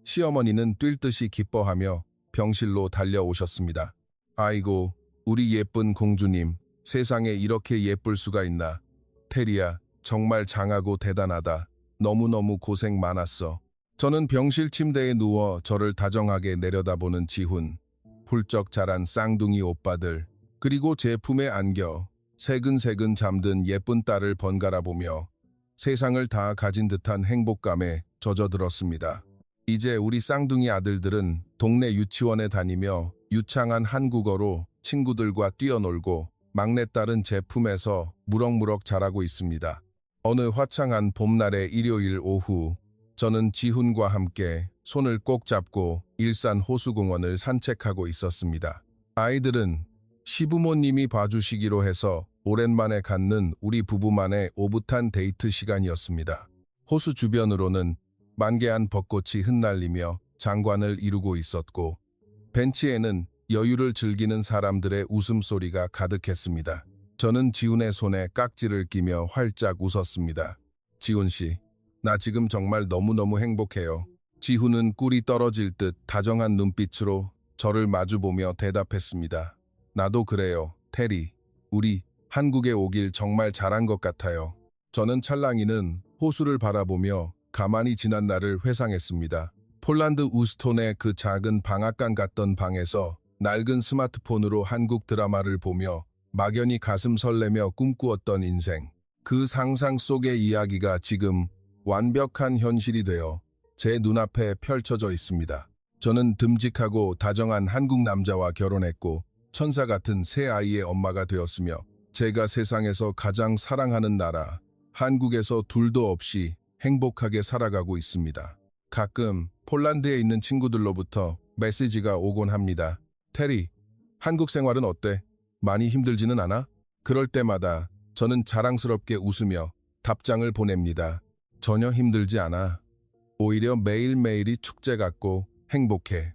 시어머니는 뛸 듯이 기뻐하며 병실로 달려오셨습니다. 아이고, 우리 예쁜 공주님, 세상에 이렇게 예쁠 수가 있나. 테리야, 정말 장하고 대단하다. 너무너무 고생 많았어. 저는 병실 침대에 누워 저를 다정하게 내려다보는 지훈, 훌쩍 자란 쌍둥이 오빠들, 그리고 제 품에 안겨 새근새근 잠든 예쁜 딸을 번갈아 보며 세상을 다 가진 듯한 행복감에 젖어들었습니다. 이제 우리 쌍둥이 아들들은 동네 유치원에 다니며 유창한 한국어로 친구들과 뛰어놀고, 막내딸은 제 품에서 무럭무럭 자라고 있습니다. 어느 화창한 봄날의 일요일 오후, 저는 지훈과 함께 손을 꼭 잡고 일산 호수공원을 산책하고 있었습니다. 아이들은 시부모님이 봐주시기로 해서 오랜만에 갖는 우리 부부만의 오붓한 데이트 시간이었습니다. 호수 주변으로는 만개한 벚꽃이 흩날리며 장관을 이루고 있었고, 벤치에는 여유를 즐기는 사람들의 웃음소리가 가득했습니다. 저는 지훈의 손에 깍지를 끼며 활짝 웃었습니다. 지훈 씨, 나 지금 정말 너무너무 행복해요. 지훈은 꿀이 떨어질 듯 다정한 눈빛으로 저를 마주보며 대답했습니다. 나도 그래요, 테리. 우리 한국에 오길 정말 잘한 것 같아요. 저는 찰랑이는 호수를 바라보며 가만히 지난 날을 회상했습니다. 폴란드 우스톤의 그 작은 방앗간 같던 방에서 낡은 스마트폰으로 한국 드라마를 보며 막연히 가슴 설레며 꿈꾸었던 인생. 그 상상 속의 이야기가 지금 완벽한 현실이 되어 제 눈앞에 펼쳐져 있습니다. 저는 듬직하고 다정한 한국 남자와 결혼했고 천사 같은 새 아이의 엄마가 되었으며 제가 세상에서 가장 사랑하는 나라, 한국에서 둘도 없이 행복하게 살아가고 있습니다. 가끔 폴란드에 있는 친구들로부터 메시지가 오곤 합니다. 테리, 한국 생활은 어때? 많이 힘들지는 않아? 그럴 때마다 저는 자랑스럽게 웃으며 답장을 보냅니다. 전혀 힘들지 않아. 오히려 매일매일이 축제 같고 행복해.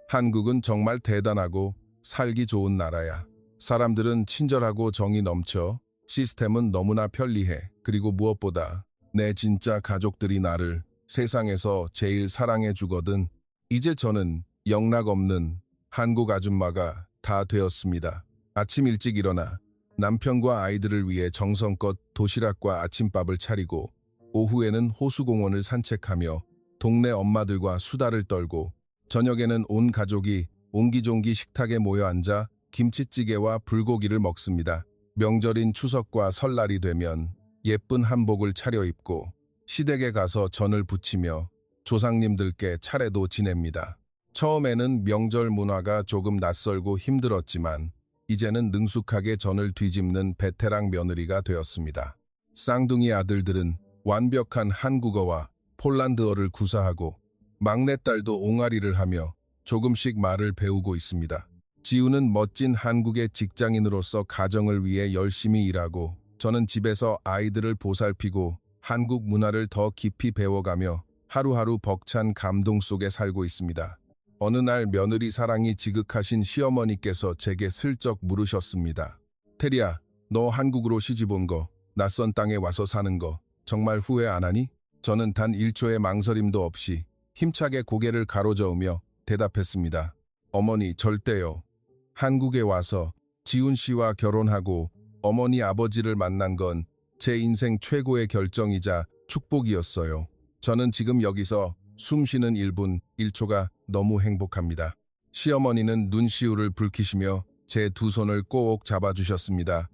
한국은 정말 대단하고 살기 좋은 나라야. 사람들은 친절하고 정이 넘쳐. 시스템은 너무나 편리해. 그리고 무엇보다 내 진짜 가족들이 나를 세상에서 제일 사랑해 주거든. 이제 저는 영락 없는 한국 아줌마가 다 되었습니다. 아침 일찍 일어나 남편과 아이들을 위해 정성껏 도시락과 아침밥을 차리고 오후에는 호수공원을 산책하며 동네 엄마들과 수다를 떨고 저녁에는 온 가족이 옹기종기 식탁에 모여 앉아 김치찌개와 불고기를 먹습니다. 명절인 추석과 설날이 되면 예쁜 한복을 차려입고 시댁에 가서 전을 부치며 조상님들께 차례도 지냅니다. 처음에는 명절 문화가 조금 낯설고 힘들었지만 이제는 능숙하게 전을 뒤집는 베테랑 며느리가 되었습니다. 쌍둥이 아들들은 완벽한 한국어와 폴란드어를 구사하고 막내딸도 옹알이를 하며 조금씩 말을 배우고 있습니다. 지우는 멋진 한국의 직장인으로서 가정을 위해 열심히 일하고 저는 집에서 아이들을 보살피고 한국 문화를 더 깊이 배워가며 하루하루 벅찬 감동 속에 살고 있습니다. 어느 날 며느리 사랑이 지극하신 시어머니께서 제게 슬쩍 물으셨습니다. 테리야, 너 한국으로 시집 온 거, 낯선 땅에 와서 사는 거 정말 후회 안 하니? 저는 단 1초의 망설임도 없이 힘차게 고개를 가로저으며 대답했습니다. 어머니, 절대요. 한국에 와서 지훈 씨와 결혼하고 어머니 아버지를 만난 건 제 인생 최고의 결정이자 축복이었어요. 저는 지금 여기서 숨 쉬는 1분 1초가 너무 행복합니다. 시어머니는 눈시울을 붉히시며 제 두 손을 꼭 잡아주셨습니다.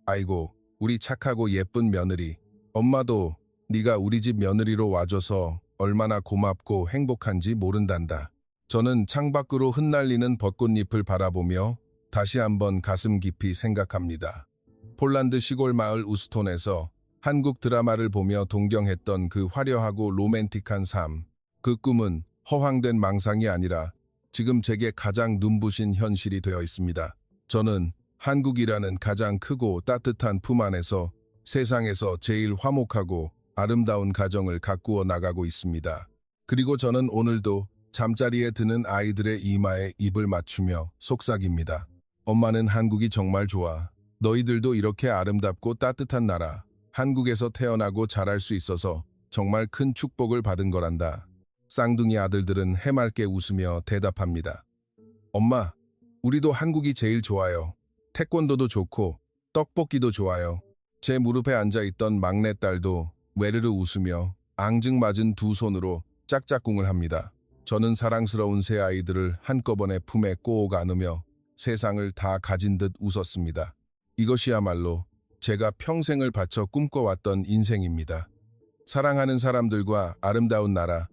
아이고, 우리 착하고 예쁜 며느리. 엄마도 네가 우리 집 며느리로 와줘서 얼마나 고맙고 행복한지 모른단다. 저는 창밖으로 흩날리는 벚꽃잎을 바라보며 다시 한번 가슴 깊이 생각합니다. 폴란드 시골 마을 우스톤에서 한국 드라마를 보며 동경했던 그 화려하고 로맨틱한 삶. 그 꿈은 허황된 망상이 아니라 지금 제게 가장 눈부신 현실이 되어 있습니다. 저는 한국이라는 가장 크고 따뜻한 품 안에서 세상에서 제일 화목하고 아름다운 가정을 가꾸어 나가고 있습니다. 그리고 저는 오늘도 잠자리에 드는 아이들의 이마에 입을 맞추며 속삭입니다. 엄마는 한국이 정말 좋아. 너희들도 이렇게 아름답고 따뜻한 나라, 한국에서 태어나고 자랄 수 있어서 정말 큰 축복을 받은 거란다. 쌍둥이 아들들은 해맑게 웃으며 대답합니다. 엄마, 우리도 한국이 제일 좋아요. 태권도도 좋고 떡볶이도 좋아요. 제 무릎에 앉아있던 막내딸도 외르르 웃으며 앙증맞은 두 손으로 짝짝꿍을 합니다. 저는 사랑스러운 새 아이들을 한꺼번에 품에 꼭 안으며 세상을 다 가진 듯 웃었습니다. 이것이야말로 제가 평생을 바쳐 꿈꿔왔던 인생입니다. 사랑하는 사람들과 아름다운 나라,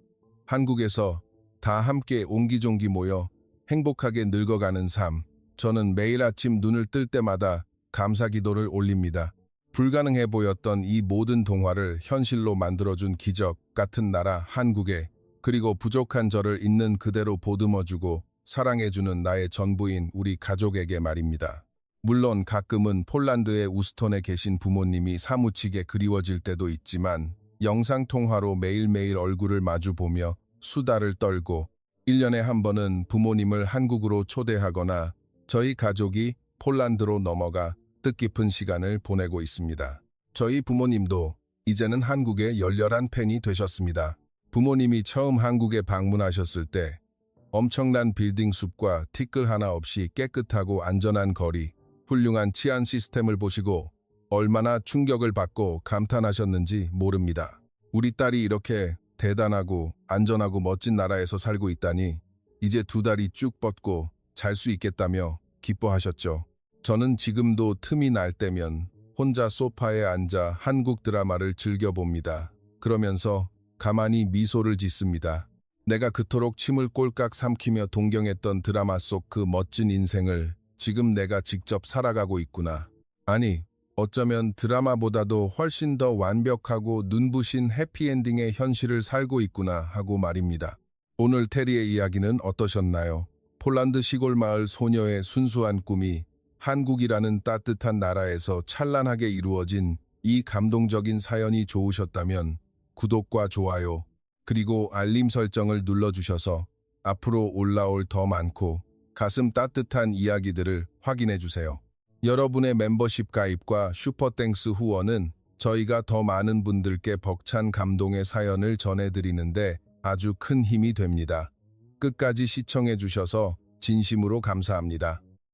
한국에서 다 함께 옹기종기 모여 행복하게 늙어가는 삶. 저는 매일 아침 눈을 뜰 때마다 감사 기도를 올립니다. 불가능해 보였던 이 모든 동화를 현실로 만들어준 기적 같은 나라 한국에, 그리고 부족한 저를 있는 그대로 보듬어주고 사랑해주는 나의 전부인 우리 가족에게 말입니다. 물론 가끔은 폴란드의 우스톤에 계신 부모님이 사무치게 그리워질 때도 있지만 영상통화로 매일매일 얼굴을 마주보며 수다를 떨고 1년에 한 번은 부모님을 한국으로 초대하거나 저희 가족이 폴란드로 넘어가 뜻깊은 시간을 보내고 있습니다. 저희 부모님도 이제는 한국의 열렬한 팬이 되셨습니다. 부모님이 처음 한국에 방문하셨을 때 엄청난 빌딩 숲과 티끌 하나 없이 깨끗하고 안전한 거리, 훌륭한 치안 시스템을 보시고 얼마나 충격을 받고 감탄하셨는지 모릅니다. 우리 딸이 이렇게 대단하고 안전하고 멋진 나라에서 살고 있다니 이제 두 다리 쭉 뻗고 잘 수 있겠다며 기뻐하셨죠. 저는 지금도 틈이 날 때면 혼자 소파에 앉아 한국 드라마를 즐겨봅니다. 그러면서 가만히 미소를 짓습니다. 내가 그토록 침을 꼴깍 삼키며 동경했던 드라마 속 그 멋진 인생을 지금 내가 직접 살아가고 있구나. 아니, 어쩌면 드라마보다도 훨씬 더 완벽하고 눈부신 해피엔딩의 현실을 살고 있구나 하고 말입니다. 오늘 테리의 이야기는 어떠셨나요? 폴란드 시골 마을 소녀의 순수한 꿈이 한국이라는 따뜻한 나라에서 찬란하게 이루어진 이 감동적인 사연이 좋으셨다면 구독과 좋아요, 그리고 알림 설정을 눌러주셔서 앞으로 올라올 더 많고 가슴 따뜻한 이야기들을 확인해주세요. 여러분의 멤버십 가입과 슈퍼땡스 후원은 저희가 더 많은 분들께 벅찬 감동의 사연을 전해드리는데 아주 큰 힘이 됩니다. 끝까지 시청해주셔서 진심으로 감사합니다.